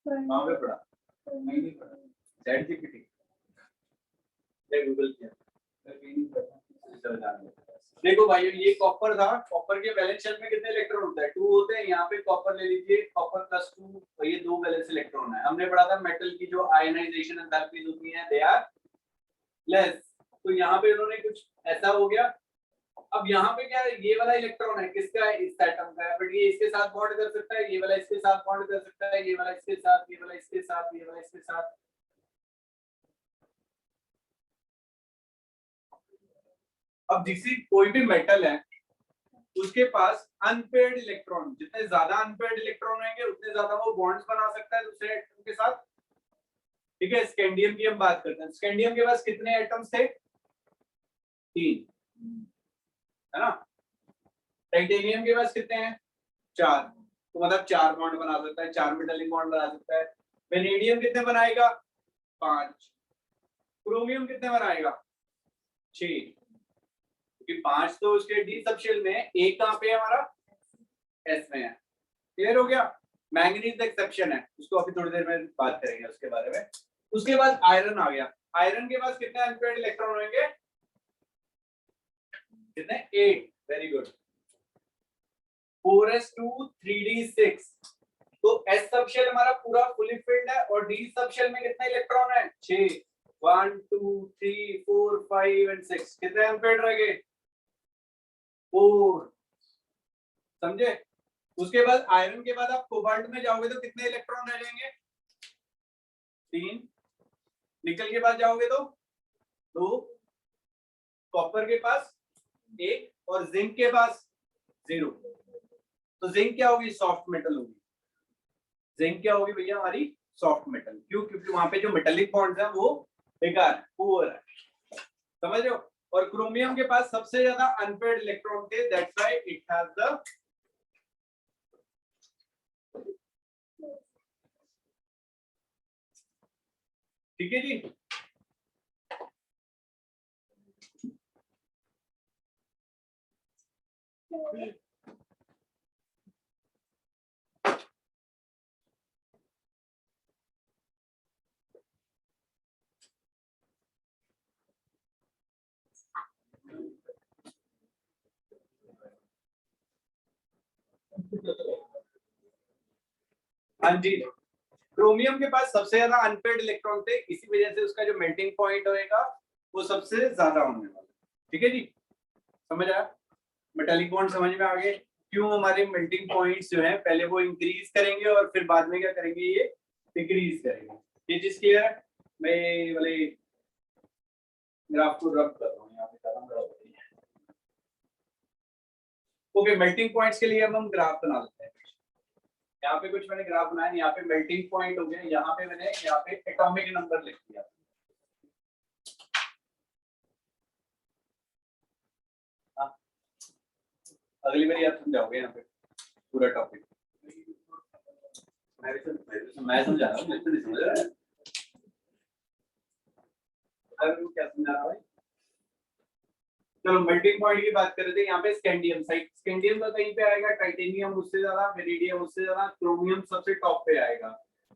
कहाँ पे पढ़ा? नहीं पढ़ा। चैट जीपीटी या गूगल किया? देखो भाई, ये कॉपर था, कॉपर के वैलेंस शेल में कितने इलेक्ट्रॉन होते हैं? 2 होते हैं। यहाँ पे कॉपर ले लीजिए, कॉपर +2, और ये 2 वैलेंस इलेक्ट्रॉन है। हमने पढ़ा था मेटल की जो आयनाइजेशन एंथैल्पीज होती हैं, दे आर लेस। तो यहाँ पे उन्होंने कुछ ऐसा हो गया। अब यहाँ पे क्या है, ये वाला इलेक्ट्रॉन है किसका है? इस एटम का है, बट ये इसके साथ बॉन्ड कर सकता है, ये वाला इसके साथ बॉन्ड कर सकता है, ये वाला इसके साथ, ये वाला इसके साथ, ये वाला इसके साथ। अब जिसी कोई भी मेटल है उसके पास अनपेयर्ड इलेक्ट्रॉन, जितने ज्यादा अनपेयर्ड इलेक्ट्रॉन होंगे उतने ज्यादा वो बॉन्ड्स बना सकता है दूसरे एटम के साथ। ठीक है, स्कैंडियम की हम बात करते हैं। स्कैंडियम के पास कितने एटम्स थे? 3, है ना। टाइटेनियम के पास कितने हैं? 4। तो मतलब 4 बॉन्ड बना सकता है, 4 मेटालिक बॉन्ड बना सकता है। वेनेडियम कितने बनाएगा? 5। क्रोमियम कितने बनाएगा? 6। क्योंकि 5 तो उसके डी सबशेल में है, एक कहां पे है हमारा? एस में है। क्लियर हो गया? मैंगनीज एक्सेप्शन है, उसको अभी थोड़ी देर में बात करेंगे उसके बारे में। उसके बाद आयरन आ गया। आयरन के पास कितने अनपेयर्ड इलेक्ट्रॉन होंगे? कितने? 8। Very good. 4s2 3d6। तो एस सबशेल हमारा पूरा फुली फिल्ड है, और डी सबशेल में कितने इलेक्ट्रॉन है? 6। 1 2 3 4 5 एंड 6। कितने अनपेयर्ड रह गए? 4। समझे? उसके बाद आयरन के बाद आप कोबाल्ट में जाओगे तो कितने इलेक्ट्रॉन रह जाएंगे? 3। निकल के पास जाओगे तो 2। कॉपर के पास 1, और जिंक के पास 0। तो जिंक क्या होगी? सॉफ्ट मेटल होगी। जिंक क्या होगी भैया? हमारी सॉफ्ट मेटल। क्यों? क्योंकि वहां पे जो मेटालिक बॉन्ड्स हैं वो बेकार है, पुअर है। समझ रहे हो? और क्रोमियम के पास सबसे ज्यादा अनपेयर्ड इलेक्ट्रॉन थे, that's why it has the ठीक है जी। हाँ जी, क्रोमियम के पास सबसे ज्यादा अनपेयर्ड इलेक्ट्रॉन थे, इसी वजह से उसका जो मेल्टिंग पॉइंट होएगा वो सबसे ज्यादा होने वाला है। ठीक है जी, समझ आया? मेटालिक बॉन्ड समझ में आ गए? क्यों हमारे मेल्टिंग पॉइंट्स जो है पहले वो इंक्रीज करेंगे और फिर बाद में क्या करेंगे, ये डिक्रीज करेंगे। ये चीज क्लियर है? मैं ये वाले ग्राफ को रब कर रहा हूँ यहाँ पे, खत्म कर रही है। ओके, मेल्टिंग पॉइंट्स के लिए अब हम ग्राफ बना लेते हैं। यहाँ पे कुछ मैंने ग्राफ बनाया, यहाँ पे मेल्टिंग पॉइंट हो गया, यहाँ पे मैंने यहाँ पे एटॉमिक नंबर लिख दिया। हाँ, अगली बार याद समझाओगे यहाँ पे पूरा टॉपिक। मैं समझा रहा हूँ, नहीं समझ रहा है। क्या समझा रहा है? चलो मेल्टिंग पॉइंट की बात कर रहे थे, यहाँ पे स्कैंडियम साइड, स्कैंडियम का कहीं पे आएगा, टाइटेनियम उससे ज्यादा, वेरिडियम उससे ज्यादा, क्रोमियम सबसे टॉप पे आएगा।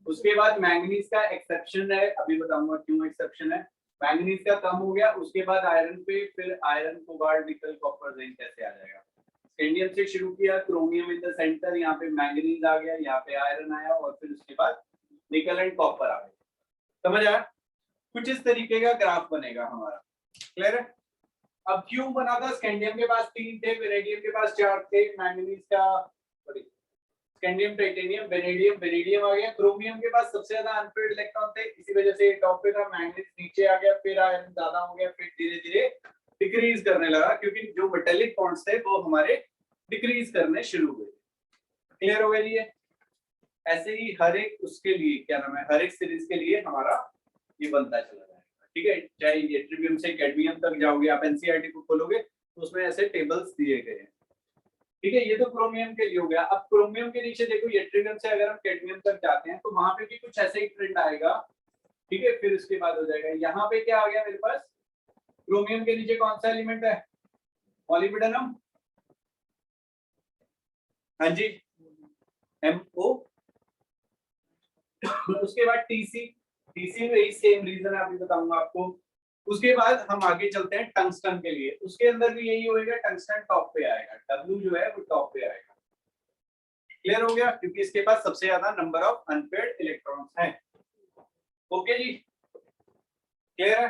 उसके बाद मैंगनीज का एक्सेप्शन है, अभी बताऊंगा क्यों एक्सेप्शन है। मैंगनीज का कम हो गया, उसके बाद आयरन पे, फिर iron, cobalt, nickel, copper, zinc कैसे आ जाएगा। स्कैंडियम से शुरू किया, क्रोमियम इन द सेंटर, यहाँ पे मैंगनीज आ गया, यहाँ पे आयरन आया, और फिर उसके बाद निकल एंड कॉपर आ गया। समझ आया? कुछ इस तरीके का ग्राफ बनेगा हमारा। क्लियर है? अब क्यों बना था? स्कैंडियम के पास 3 थे, वेनेडियम के पास 4 थे, मैंगनीज का सॉरी स्कैंडियम, टाइटेनियम, वेनेडियम, वेरिडियम आ गया। क्रोमियम के पास सबसे ज्यादा अनपेयर्ड इलेक्ट्रॉन थे, इसी वजह से ये टॉप पे था, मैंगनीज नीचे आ गया, फिर आयरन ज्यादा हो गया, फिर धीरे-धीरे डिक्रीज करने लगा, क्योंकि जो मेटालिक बॉन्ड्स थे वो हमारे डिक्रीज करने शुरू हुए। क्लियर हो गया जी? ऐसे ही हर एक उसके लिए क्या नाम है, हर एक सीरीज के लिए हमारा ये बनता चला जाएगा। ठीक है, चाहे ये ट्रिवियम से कैडमियम तक जाओगे, आप एनसीईआरटी को खोलोगे तो उसमें ऐसे टेबल्स दिए गए हैं। ठीक है, ये तो क्रोमियम के लिए हो गया। अब क्रोमियम के नीचे देखो, ये ट्रिवियम से अगर हम कैडमियम तक जाते हैं तो वहां पे भी कुछ ऐसे ही ट्रेंड आएगा। ठीक है, फिर उसके बाद हो जाएगा, यहाँ पे क्या आ गया मेरे पास, क्रोमियम के नीचे कौन सा एलिमेंट है, मॉलिब्डेनम। हाँ जी, MO। उसके बाद TC, TC में यही सेम रीजन है, अभी बताऊंगा आपको। उसके बाद हम आगे चलते हैं टंगस्टन के लिए, उसके अंदर भी यही होएगा, टंगस्टन टॉप पे आएगा, W जो है वो टॉप पे आएगा। क्लियर हो गया? क्योंकि इसके पास सबसे ज्यादा नंबर ऑफ अनपेयर्ड इलेक्ट्रॉन्स हैं। ओके जी, क्लियर है?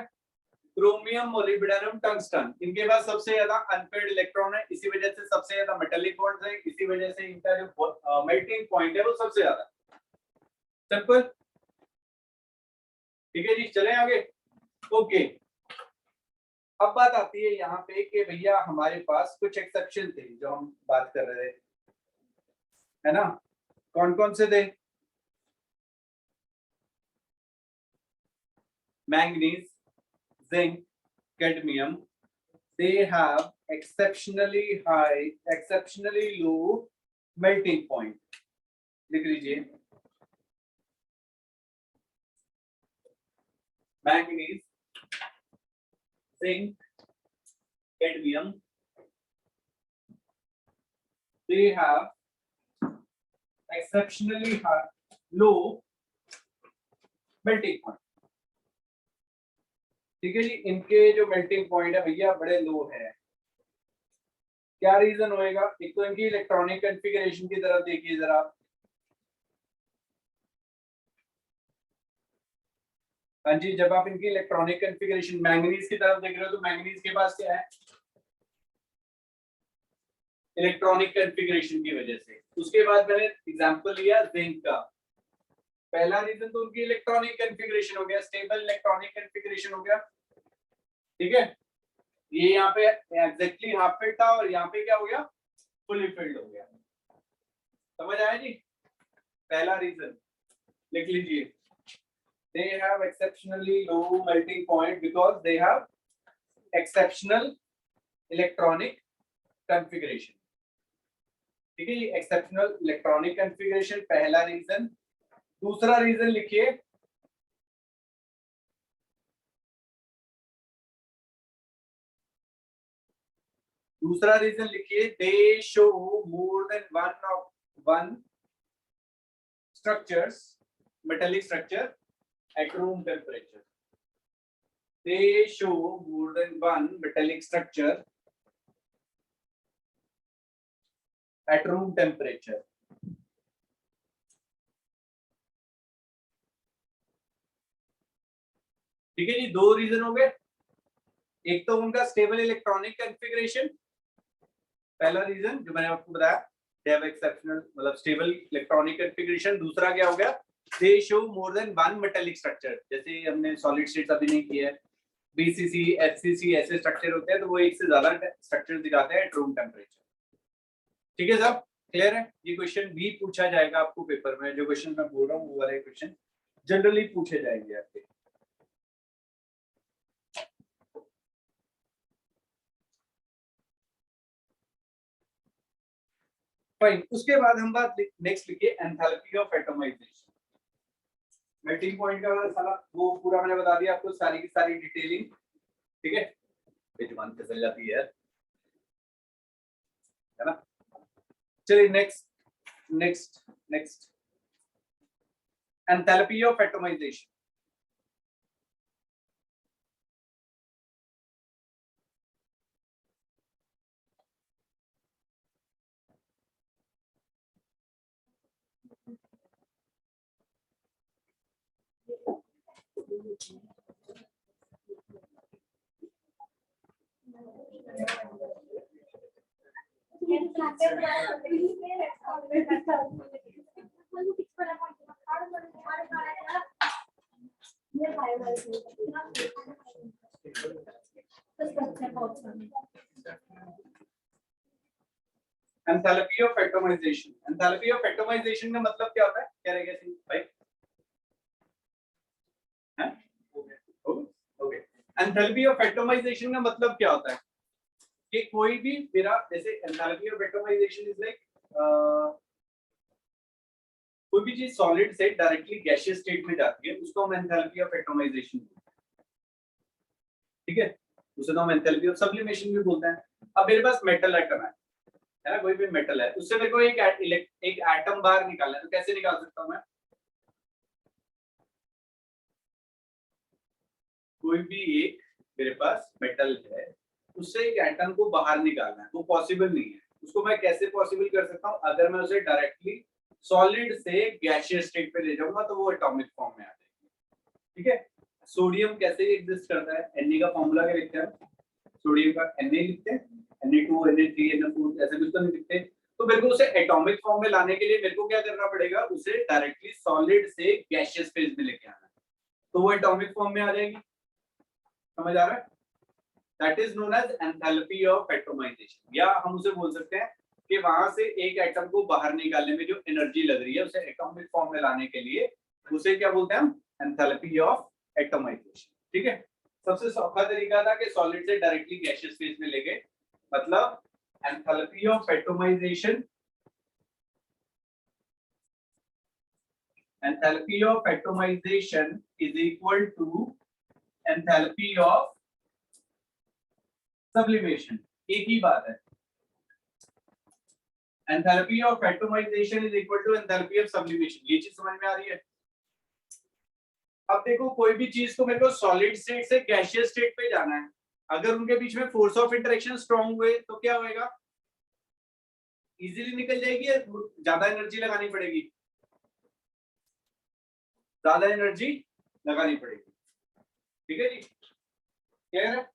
क्रोमियम, मोलिब्डेनम, टंगस्टन, इनके पास सबसे ज्यादा अनपेयर्ड इलेक्ट्रॉन है, इसी वजह से सबसे ज्यादा मेटालिक बॉन्ड्स हैं, इसी वजह से इनका जो मेल्टिंग पॉइंट है वो सबसे ज्यादा। सिंपल। ठीक है जी, चलें आगे। ओके, अब बात आती है यहाँ पे कि भैया हमारे पास कुछ एक्सेप्शन थे जो हम बात कर रहे थे, है ना? कौन कौन से थे? Manganese, zinc, cadmium, they have exceptionally high, exceptionally low melting point। लिख लीजिए, manganese, zinc, cadmium, they have exceptionally high, low melting point। ठीक है जी, इनके जो मेल्टिंग पॉइंट है भैया बड़े लो है। क्या रीजन होएगा? एक तो इनकी इलेक्ट्रॉनिक कॉन्फ़िगरेशन की तरफ देखिए जरा। हाँ जी, जब आप इनकी इलेक्ट्रॉनिक कॉन्फ़िगरेशन मैंगनीज की तरफ देख रहे हो तो मैंगनीज के पास क्या है, इलेक्ट्रॉनिक कॉन्फ़िगरेशन की वजह से। उसके बाद मैंने एग्जांपल लिया जिंक का, पहला रीजन तो उनकी इलेक्ट्रॉनिक कॉन्फ़िगरेशन हो गया, स्टेबल इलेक्ट्रॉनिक कॉन्फ़िगरेशन हो गया। ठीक है, ये यहाँ पे एग्जैक्टली हाफ फिल्ड था और यहाँ पे क्या हो गया, फुली फिल्ड हो गया। समझ आया जी? पहला रीजन लिख लीजिए, they have exceptionally low melting point because they have exceptional electronic configuration. ठीक है, ये एक्सेप्शनल इलेक्ट्रॉनिक कॉन्फ़िगरेशन पहला रीजन। दूसरा रीजन लिखिए, दूसरा रीजन लिखिए, दे show more than one structures, metallic structure at room temperature. They show more than one metallic structure at room temperature. ठीक है जी, दो रीजन हो गए। एक तो उनका स्टेबल इलेक्ट्रॉनिक कॉन्फ़िगरेशन, पहला रीजन जो मैंने आपको बताया, दे हैव एक्सेप्शनल मतलब स्टेबल इलेक्ट्रॉनिक कॉन्फ़िगरेशन। दूसरा क्या हो गया, दे show more than one metallic structure. जैसे हमने सॉलिड स्टेट अभी नहीं किया है, बीसीसी एचसीसी ऐसे स्ट्रक्चर होते हैं, तो वो एक से ज्यादा स्ट्रक्चर दिखाते हैं एट रूम टेम्परेचर। ठीक है सब क्लियर है? ये क्वेश्चन भी पूछा जाएगा आपको पेपर में, जो क्वेश्चन मैं बोल रहा हूँ वो वाले क्वेश्चन जनरली पूछे जाएंगे आपके। फाइन, उसके बाद हम बात नेक्स्ट लिखिए enthalpy of atomisation. Melting point का सारा वो पूरा मैंने बता दिया आपको, सारी की सारी डिटेलिंग। ठीक है, बेजुबान फिसल जाती है ना। चलिए next next next enthalpy of atomisation. Enthalpy of atomisation, enthalpy of atomisation का मतलब क्या होता है? क्या रहेगा सिंह भाई? हैं? ओके, एंथैल्पी ऑफ एटमाइजेशन का मतलब क्या होता है कि कोई भी मेरा, जैसे enthalpy of atomisation is like कोई भी चीज सॉलिड से डायरेक्टली गैसियस स्टेट में जाती है, उसको हम एंथैल्पी ऑफ एटमाइजेशन बोलते हैं। ठीक है, उसे तो हम एंथैल्पी ऑफ सब्लिमेशन भी बोलते हैं। अब मेरे पास मेटल एटम है ना, कोई भी मेटल है, उससे मेरे को एक एटम बाहर निकालना है, तो कैसे निकाल सकता हूं मैं? कोई भी एक मेरे पास मेटल है, उससे एक एटम को बाहर निकालना है, वो पॉसिबल नहीं है। उसको मैं कैसे पॉसिबल कर सकता हूँ? अगर मैं उसे डायरेक्टली सॉलिड से गैसियस स्टेट पे ले जाऊंगा तो वो एटॉमिक फॉर्म में आ जाएगी। ठीक है, सोडियम कैसे एग्जिस्ट करता है? Na का फॉर्मूला क्या लिखते हैं? सोडियम का Na लिखते हैं, Na2 Na3 Na4 ऐसे कुछ तो नहीं लिखते। तो मेरे को उसे एटॉमिक फॉर्म में लाने के लिए मेरे को क्या करना पड़ेगा? उसे डायरेक्टली सॉलिड से गैसियस फेज में लेके आना है, तो वो एटॉमिक फॉर्म में आ जाएगी। समझ आ रहा है? That is known as enthalpy of atomisation. या हम उसे बोल सकते हैं कि वहां से एक एटम को बाहर निकालने में जो एनर्जी लग रही है, उसे एटॉमिक फॉर्म में लाने के लिए उसे क्या बोलते हैं हम? Enthalpy of atomisation. ठीक है, सबसे सौखा तरीका था कि सॉलिड से डायरेक्टली गैसियस फेज में ले गए, मतलब enthalpy of atomisation, enthalpy of atomisation is equal to enthalpy of sublimation. एक ही बात है, enthalpy of atomisation is equal to enthalpy of sublimation. ये चीज समझ में आ रही है? अब देखो, कोई भी चीज को मेरे को सॉलिड स्टेट से गैसियस स्टेट पे जाना है, अगर उनके बीच में फोर्स ऑफ इंटरेक्शन स्ट्रांग हुए तो क्या होएगा? इजीली निकल जाएगी या ज्यादा एनर्जी लगानी पड़ेगी? ज्यादा एनर्जी लगानी पड़ेगी। ठीक है जी, क्लियर है?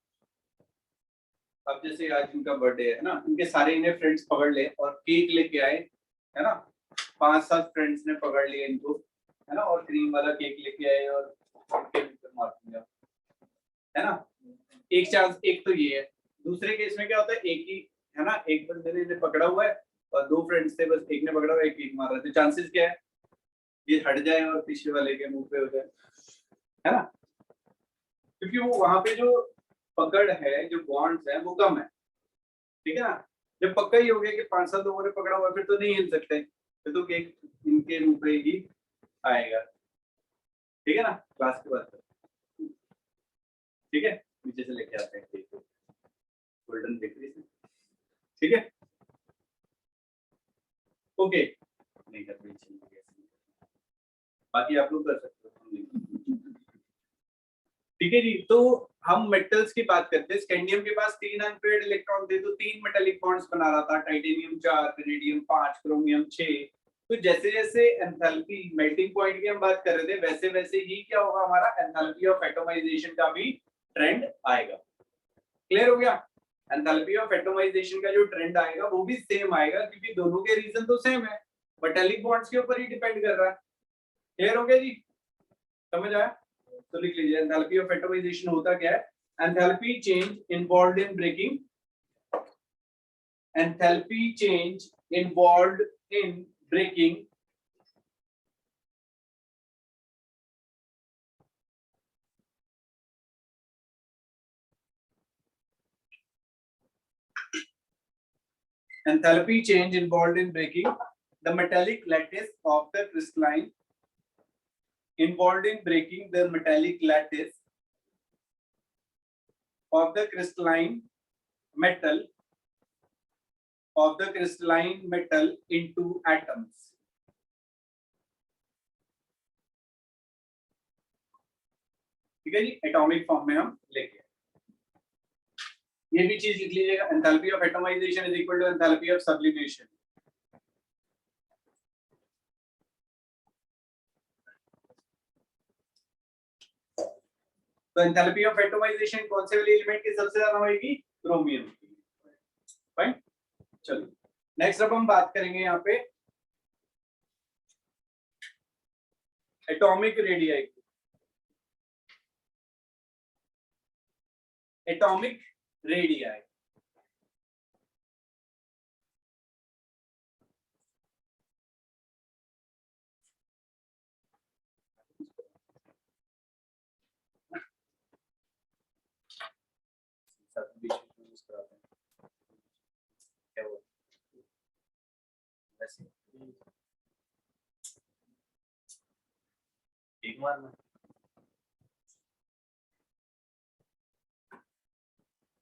अब जैसे आज इनका बर्थडे है ना, इनके सारे इन्हें फ्रेंड्स पकड़ ले और केक लेके आए, है ना, 5-7 फ्रेंड्स ने पकड़ लिया इनको, है ना, और क्रीम वाला केक लेके आए और मार दिया, है ना। एक चांस, एक तो ये है। दूसरे केस में क्या होता है, एक ही है ना, एक बंदे ने इन्हें पकड़ा हुआ है और 2 फ्रेंड्स थे, बस एक ने पकड़ा हुआ है, एक मार रहा है, तो चांसेस क्या है? ये हट जाए और पिछले वाले के मुंह पे हो जाए, है ना, क्योंकि वो वहां पे जो पकड़ है, जो बॉन्ड्स है वो कम है, ठीक है ना। जब पक्का ही हो गया कि 5-7 लोगों ने पकड़ा हुआ, फिर तो नहीं हिल सकते, फिर तो केक इनके रूप में ही आएगा, ठीक है ना। क्लास के बाद ठीक है, नीचे से लेके आते हैं केक, गोल्डन बेकरी से, ठीक है। ओके, नहीं कर बाकी आप लोग कर सकते हो, ठीक है जी। तो हम मेटल्स की बात करते हैं। स्कैंडियम के पास 3 अनपेयर्ड इलेक्ट्रॉन थे, तो 3 मेटालिक बॉन्ड्स बना रहा था, टाइटेनियम 4, वेनेडियम 5, क्रोमियम 6। तो जैसे जैसे एंथैल्पी मेल्टिंग पॉइंट की हम बात कर रहे थे, वैसे वैसे ही क्या होगा, हमारा एंथैल्पी ऑफ एटॉमाइजेशन का भी ट्रेंड आएगा। क्लियर हो गया। एंथैल्पी ऑफ एटॉमाइजेशन का जो ट्रेंड आएगा वो भी सेम आएगा, क्योंकि दोनों के रीजन तो सेम है, मेटालिक बॉन्ड्स के ऊपर ही डिपेंड कर रहा है। क्लियर हो गया जी, समझ आया। तो लिख लीजिए, एंथैल्पी ऑफ एटॉमाइजेशन होता क्या है, enthalpy change involved in breaking, enthalpy change involved in breaking enthalpy change involved in breaking the metallic lattice of the crystalline, involved in breaking the metallic lattice of the crystalline metal into atoms. ठीक है जी, atomic form में हम लेके, ये भी चीज लिख लीजिएगा, enthalpy of atomisation is equal to enthalpy of sublimation. तो एंथैल्पी ऑफ एटॉमाइजेशन कौन से वाले एलिमेंट की सबसे ज्यादा होगी, क्रोमियम की। फाइन, चलो नेक्स्ट अब हम बात करेंगे यहाँ पे atomic radii. Atomic radii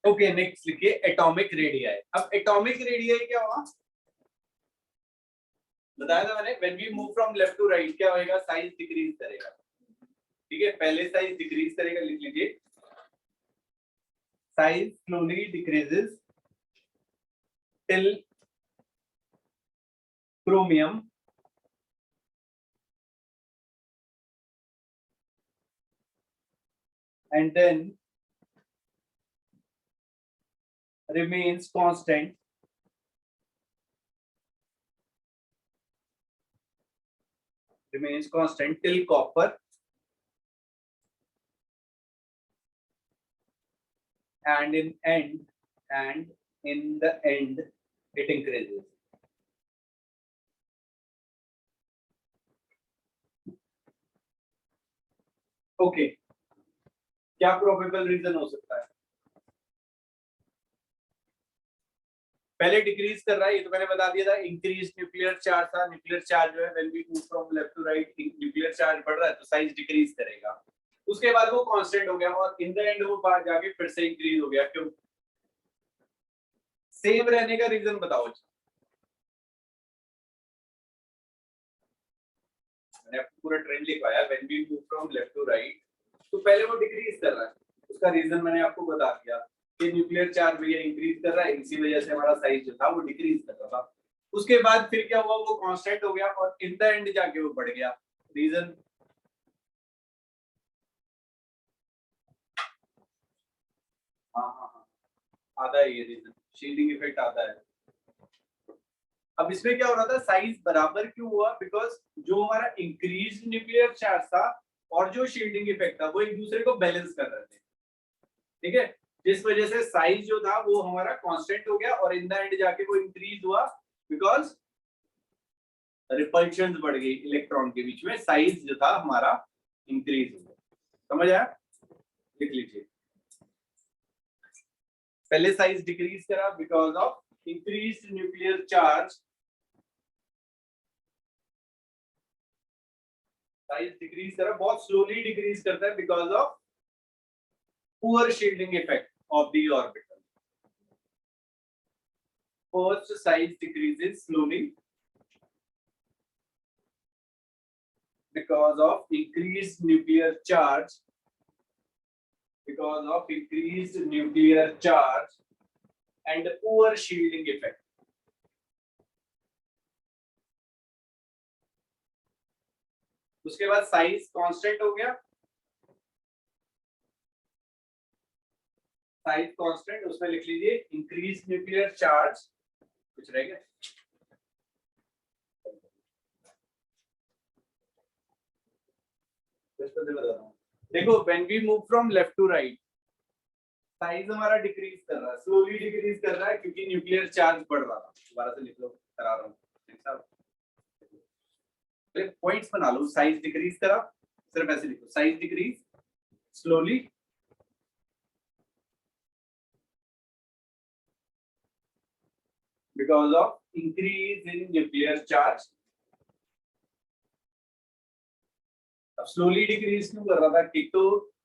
okay, next लिखिए एटॉमिक रेडियाई। अब एटॉमिक रेडियाई क्या होगा, बताया था मैंने, when we move from left to right क्या होएगा, साइज डिक्रीज करेगा, ठीक है। पहले साइज डिक्रीज करेगा, लिख लीजिए, size slowly decreases till chromium and then remains constant till copper and in the end it increases. Okay, क्या प्रोबेबल रीजन हो सकता है, पहले डिक्रीज कर रहा है, ये तो मैंने बता दिया था, इंक्रीज न्यूक्लियर चार्ज था, न्यूक्लियर चार्ज जो है when we move from left to right, nuclear charge बढ़ रहा है तो साइज डिक्रीज करेगा, उसके बाद वो कांस्टेंट हो गया और इन द एंड वो बाहर जाके फिर से इंक्रीज हो गया। क्यों सेम रहने का रीजन बताओ। मैंने आपको पूरा ट्रेंड लिखवाया, when we move from left to right, तो पहले वो डिक्रीज कर रहा है, उसका रीजन मैंने आपको बता दिया कि न्यूक्लियर चार्ज भैया इंक्रीज कर रहा है, इसी वजह से हमारा साइज जो था वो डिक्रीज कर रहा था। उसके बाद फिर क्या हुआ, वो कांस्टेंट हो गया और इन द एंड जाके वो बढ़ गया। रीजन हाँ, आता है ये रीजन, शील्डिंग इफेक्ट आता है। अब इसमें क्या हो रहा था, साइज बराबर क्यों हुआ, बिकॉज जो हमारा इंक्रीज न्यूक्लियर चार्ज था और जो शील्डिंग इफेक्ट था वो एक दूसरे को बैलेंस कर रहे थे, ठीक है। जिस वजह से साइज जो था वो हमारा कांस्टेंट हो गया और इन द एंड जाके वो इंक्रीज हुआ, बिकॉज रिपल्शन बढ़ गई इलेक्ट्रॉन के बीच में, साइज जो था हमारा इंक्रीज हो गया। समझ आया, लिख लीजिए। पहले साइज डिक्रीज करा because of increased nuclear charge, size decrease करा, बहुत स्लोली डिक्रीज करता है because of poor shielding effect of the orbital. First size decreases slowly because of increased nuclear charge, because of increased nuclear charge and poor shielding effect. उसके बाद size constant हो गया, size constant, उसमें लिख लीजिए increase nuclear charge. कुछ रह गया? देखो when we move from left to right, size हमारा डिक्रीज कर रहा है, स्लोली डिक्रीज कर रहा है क्योंकि न्यूक्लियर चार्ज बढ़ रहा था. दोबारा से लिख लो, करा रहा हूँ पॉइंट्स बना लो. साइज डिक्रीज करा, सिर्फ ऐसे लिखो, size decrease slowly because of increase in nuclear charge. अब स्लोली डिक्रीज क्यों कर रहा था? एक तो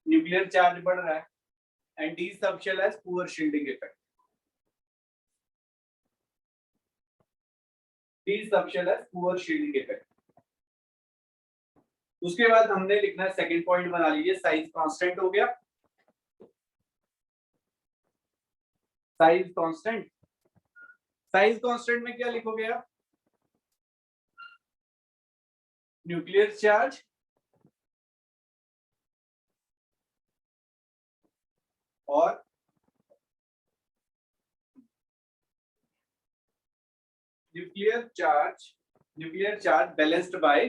न्यूक्लियर चार्ज बढ़ रहा है and D subshell has poor shielding effect. D subshell has poor shielding effect. उसके बाद हमने लिखना है, सेकंड पॉइंट बना लीजिए, साइज कांस्टेंट हो गया. साइज कांस्टेंट, साइज कांस्टेंट में क्या लिखोगे आप? न्यूक्लियर चार्ज और nuclear charge balanced by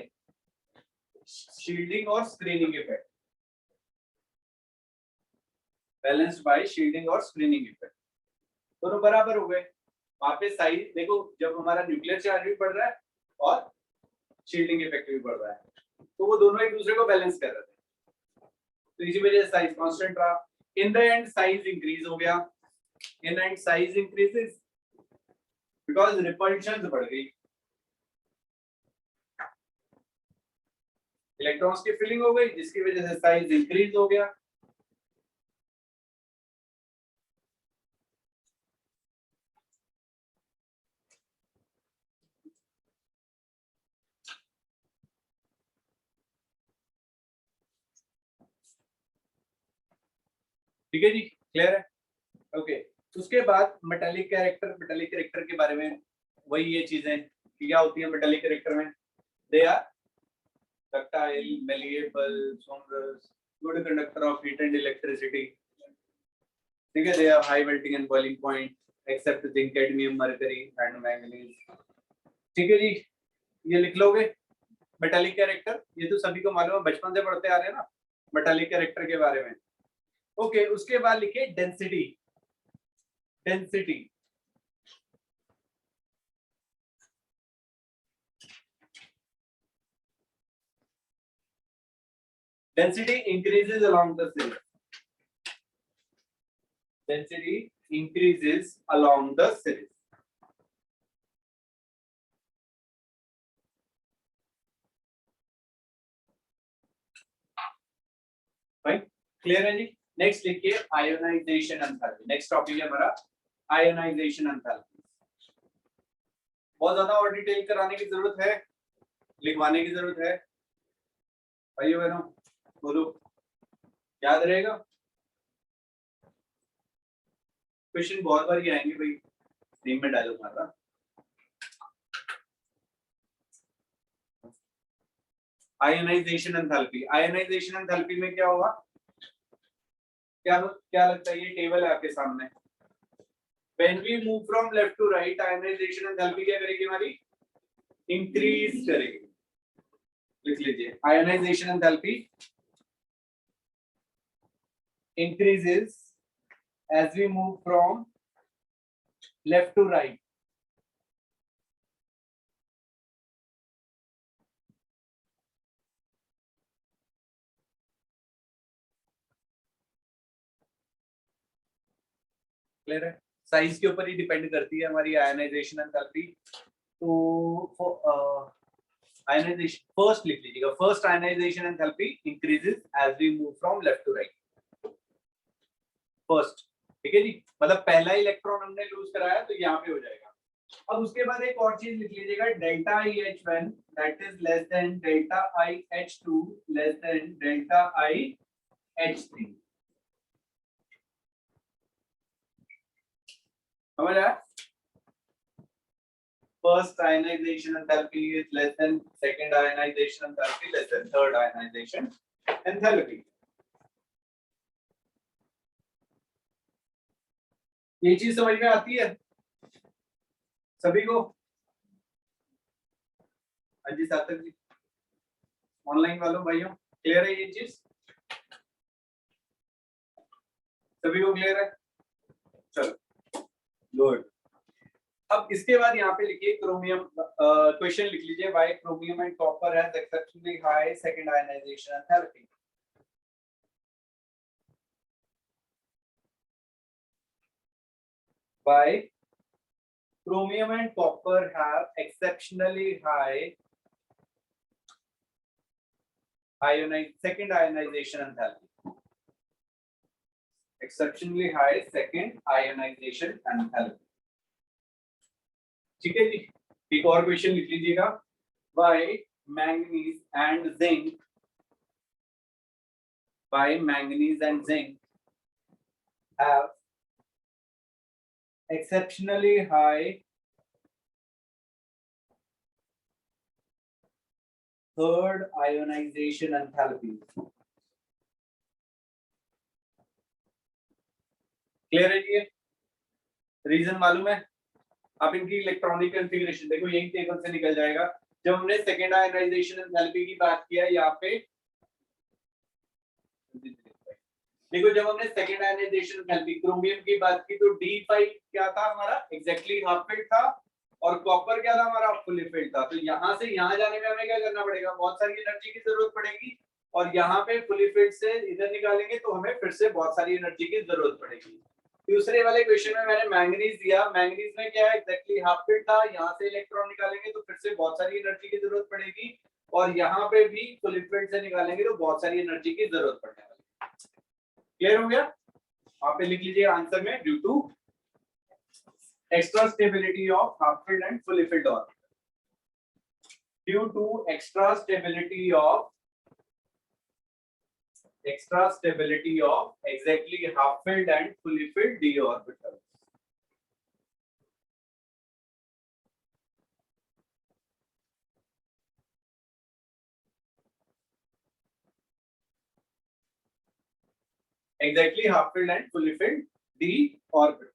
shielding और screening effect. Balanced by shielding और स्क्रीनिंग इफेक्ट दोनों बराबर हो गए. वहां पे साइज देखो, जब हमारा न्यूक्लियर चार्ज भी बढ़ रहा है और शील्डिंग इफेक्ट भी बढ़ रहा है, तो वो दोनों एक दूसरे को बैलेंस कर रहे थे, तो इसी वजह से साइज कांस्टेंट रहा. In the end size increase हो गया. In and size increases because repulsion बढ़ गई, इलेक्ट्रॉन्स की फिलिंग हो गई, जिसकी वजह से साइज इंक्रीज हो गया. ठीक है जी, क्लियर है? ओके. उसके बाद मेटालिक कैरेक्टर के बारे में वही ये चीजें कि क्या होती है मेटालिक कैरेक्टर में. They are ductile, malleable, sonorous, good conductor of heat and electricity. ठीक है, they have high melting and boiling point except zinc, cadmium, mercury and manganese. ठीक है जी, ये लिख लोगे मेटालिक कैरेक्टर. ये तो सभी को मालूम है, बचपन से पढ़ते आ रहे हैं ना मेटालिक कैरेक्टर के बारे में. ओके, उसके बाद लिखिए density. Density density increases along the series. Density increases along the series. Fine, clear है जी? नेक्स्ट लिखिए आयोनाइजेशन एंथैल्पी. नेक्स्ट टॉपिक है हमारा आयोनाइजेशन एंथैल्पी. बहुत ज्यादा और डिटेल कराने की जरूरत है, लिखवाने की जरूरत है? भाइयों बहनों बोलो, याद रहेगा? क्वेश्चन बहुत बार ही आएंगे भाई, नेम में डायलॉग मारना. Ionisation enthalpy. आयोनाइजेशन एंथैल्पी में क्या होगा? क्या लगता है? ये टेबल है आपके सामने. When we move from left to right, ionization enthalpy क्या करेगी हमारी? इंक्रीज करेगी. लिख लीजिए, ionization enthalpy increases as we move from left to right. Clear है, साइज के ऊपर ही डिपेंड करती है हमारी आयनाइजेशन एंथैल्पी। तो आयनाइजेशन फर्स्ट लिख लीजिएगा, first ionization enthalpy increases as we move from left to right, first, ठीक है जी, मतलब पहला इलेक्ट्रॉन हमने लूज कराया तो यहाँ पे हो जाएगा। अब उसके बाद एक और चीज लिख लीजिएगा, delta IH1 that is less than delta IH2 less than delta IH3, समझ आया? First ionization enthalpy is less than second ionization enthalpy less than third ionization enthalpy. ये चीज समझ में आती है सभी को? अजी सार्थक जी, ऑनलाइन वालों भाइयों, क्लियर है ये चीज? सभी को क्लियर है? चलो गुड। अब इसके बाद यहाँ पे लिखिए क्रोमियम, क्वेश्चन लिख लीजिए, why chromium and copper has exceptionally high second ionization enthalpy. Why chromium and copper have exceptionally high second ionization enthalpy, exceptionally high second ionization enthalpy, ठीक है जी। एक और क्वेश्चन लिख लीजिएगा, why manganese and zinc have exceptionally high third ionization enthalpy। Clear है जी? Reason मालूम है? आप इनकी इलेक्ट्रॉनिक कॉन्फ़िगरेशन देखो, यही टेबल से निकल जाएगा। जब हमने सेकेंड आयनाइजेशन एंथैल्पी की बात किया यहाँ पे देखो, जब हमने सेकेंड आयनाइजेशन एंथैल्पी क्रोमियम की बात की तो D5 क्या था हमारा, एग्जैक्टली हाफ फिल्ड था, और कॉपर क्या था हमारा, फुली फिल्ड था। तो यहाँ से यहाँ जाने में हमें क्या करना पड़ेगा, बहुत सारी एनर्जी की जरूरत पड़ेगी, और यहाँ पे फुली फिल्ड से इधर निकालेंगे तो हमें फिर से बहुत सारी एनर्जी की जरूरत पड़ेगी। दूसरे वाले क्वेश्चन में मैंने मैंगनीज दिया, मैंगनीज में क्या है, एग्जैक्टली हाफ फिल्ड था, यहाँ से इलेक्ट्रॉन निकालेंगे तो फिर से बहुत सारी एनर्जी की जरूरत पड़ेगी, और यहाँ पे भी फुली फिल्ड से निकालेंगे तो बहुत सारी एनर्जी की जरूरत पड़ने वाली है। क्लियर हो गया? वहां पे लिख लीजिए आंसर में, due to extra stability of half filled and fully filled orbital, due to extra stability of exactly half filled and fully filled d orbitals। exactly half filled and fully filled d orbitals।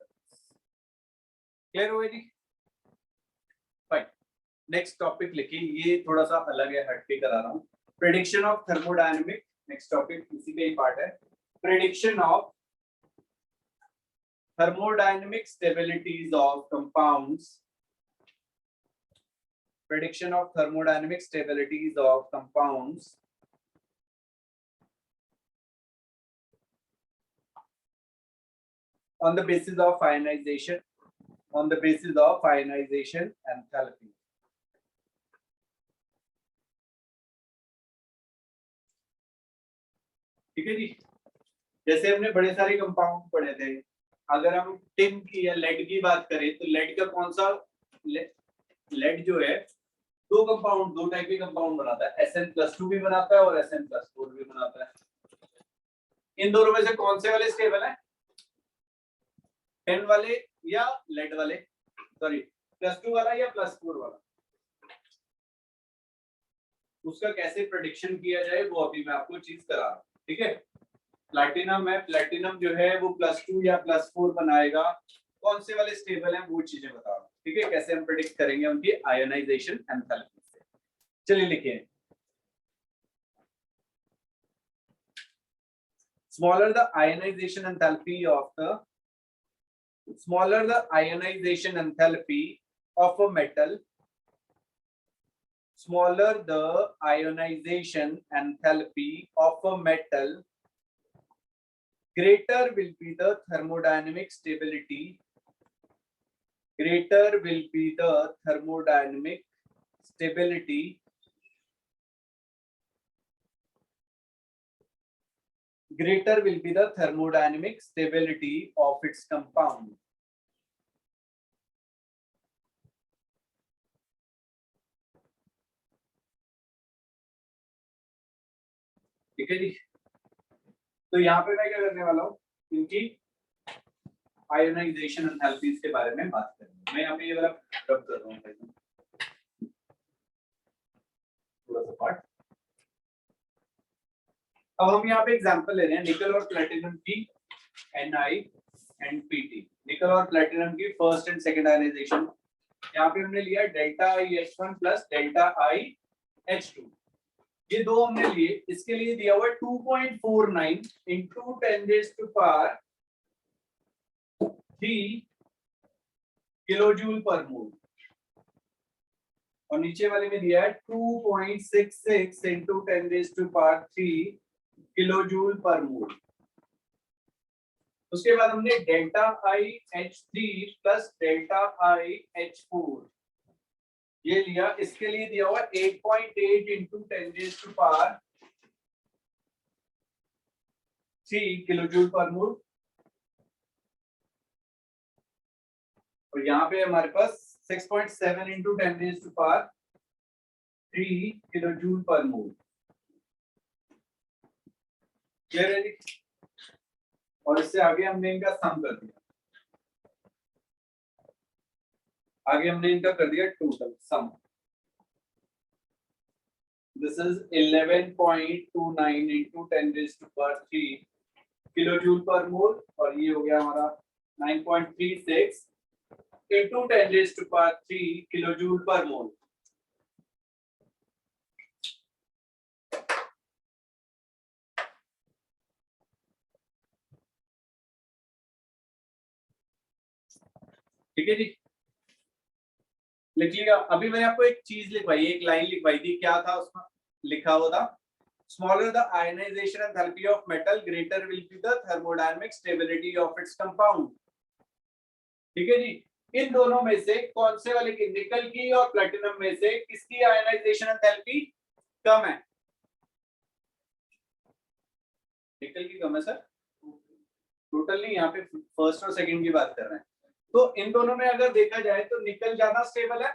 Clear हुआ जी? Fine, next topic लिखिए, ये थोड़ा सा अलग है, हटके करा रहा हूँ। Prediction of thermodynamic, next topic इसी का ही पार्ट है। Prediction of thermodynamic stabilities of compounds, prediction of thermodynamic stabilities of compounds on the basis of ionization enthalpy। ठीक है जी, जैसे हमने बड़े सारे कंपाउंड पढ़े थे, अगर हम टिन की या लेड की बात करें तो लेड का कौन सा, लेड जो है दो टाइप के कंपाउंड बनाता है, Sn+2 भी बनाता है और Sn+4 भी बनाता है। इन दोनों में से कौन से वाले स्टेबल है, टिन वाले या लेड वाले, सॉरी +2 वाला या +4 वाला? उसका कैसे प्रेडिक्शन किया जाए वो अभी मैं आपको चीज करा रहा हूं, ठीक है। प्लैटिनम है, प्लैटिनम जो है वो +2 या +4 बनाएगा, कौन से वाले स्टेबल हैं वो चीजें बता रहा हूं, ठीक है, कैसे हम प्रेडिक्ट करेंगे उनकी आयोनाइजेशन एंथैल्पी से। चलिए लिखिए, smaller the ionization enthalpy of a metal, smaller the ionization enthalpy of a metal greater will be the thermodynamic stability. Greater will be the thermodynamic stability. Greater will be the thermodynamic stability of its compound. ठीक है जी। तो यहाँ पे मैं क्या करने वाला हूँ, इनकी आयोनाइजेशन एंथैल्पीज के बारे में बात करूंगा। मैं यहाँ पे ये वाला रब कर रहा हूँ थोड़ा सा पार्ट। अब हम यहाँ पे एग्जांपल ले रहे हैं निकल और प्लेटिनम की Ni एंड Pt। निकल और प्लेटिनम की फर्स्ट एंड सेकंड आयोनाइजेशन। यहाँ पे हमने लिया delta IH1 plus delta IH2। ये दो हमने लिए। इसके लिए दिया हुआ 2.49 into 10 raised to power 3 kilojoule पर मोल, और नीचे वाले में दिया है 2.66 into 10 raised to power 3 kilojoule पर मोल। उसके बाद हमने delta IH3 plus delta IH4 ये लिया। इसके लिए दिया हुआ 8.8 into 10 raised to power 3 kilojoule पर मोल, और यहाँ पे हमारे पास 6.7 into 10 raised to power 3 kilojoule पर मोल। क्लियर है जी? और इससे आगे हमने इनका सम कर दिया, आगे हमने इनका कर दिया total sum. This is 11.29 into 10 raised to power 3 kilojoule पर मोल, और ये हो गया हमारा 9.36 into 10 raised to power 3 kilojoule पर मोल। ठीक है जी, लिख लिया। अभी मैंने आपको एक चीज लिखवाई, एक लाइन लिखवाई थी, क्या था उसमें लिखा हुआ था, smaller the ionization enthalpy of metal greater will be the thermodynamic stability of its compound. ठीक है जी। इन दोनों में से कौन से वाले की, निकल की और प्लेटिनम में से किसकी आयनाइजेशन एंथैल्पी कम है? निकल की कम है सर, टोटल नहीं, यहाँ पे फर्स्ट और सेकंड की बात कर रहे हैं। तो इन दोनों में अगर देखा जाए तो निकल ज्यादा स्टेबल है।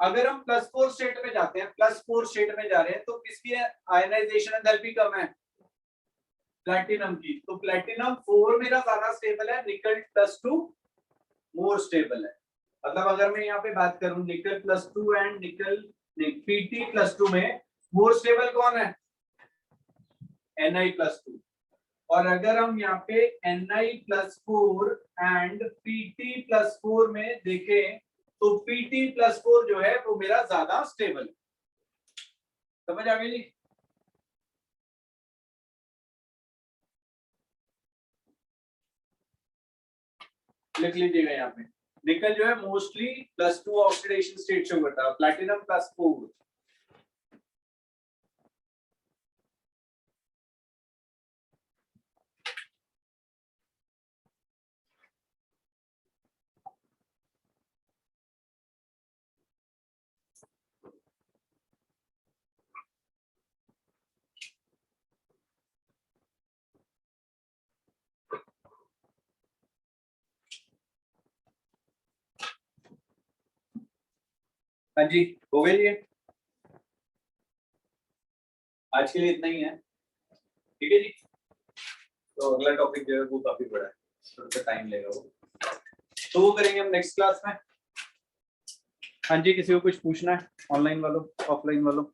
अगर हम +4 स्टेट में जाते हैं, +4 स्टेट में जा रहे हैं, तो किसकी आयनाइजेशन एंथैल्पी कम है? प्लैटिनम की। तो प्लैटिनम 4 मेरा ज्यादा स्टेबल है, निकल +2 मोर स्टेबल है। मतलब अगर मैं यहाँ पे बात करूं निकल +2 एंड निकल Pt +2 में मोर स्टेबल कौन है? Ni+2। और अगर हम यहाँ पे Ni+4 एंड Pt+4 में देखें तो Pt+4 जो है वो मेरा ज्यादा स्टेबल है। समझ आ गई जी? लिख लीजिएगा यहाँ पे, निकल जो है मोस्टली +2 ऑक्सीडेशन स्टेट शो करता है, प्लैटिनम +4। हाँ जी, हो गई ये। आज के लिए इतना ही है, ठीक है जी। तो अगला टॉपिक जो है वो काफी बड़ा है, थोड़ा सा टाइम लेगा वो, तो वो करेंगे हम नेक्स्ट क्लास में। हाँ जी, किसी को कुछ पूछना है? ऑनलाइन वालों, ऑफलाइन वालों?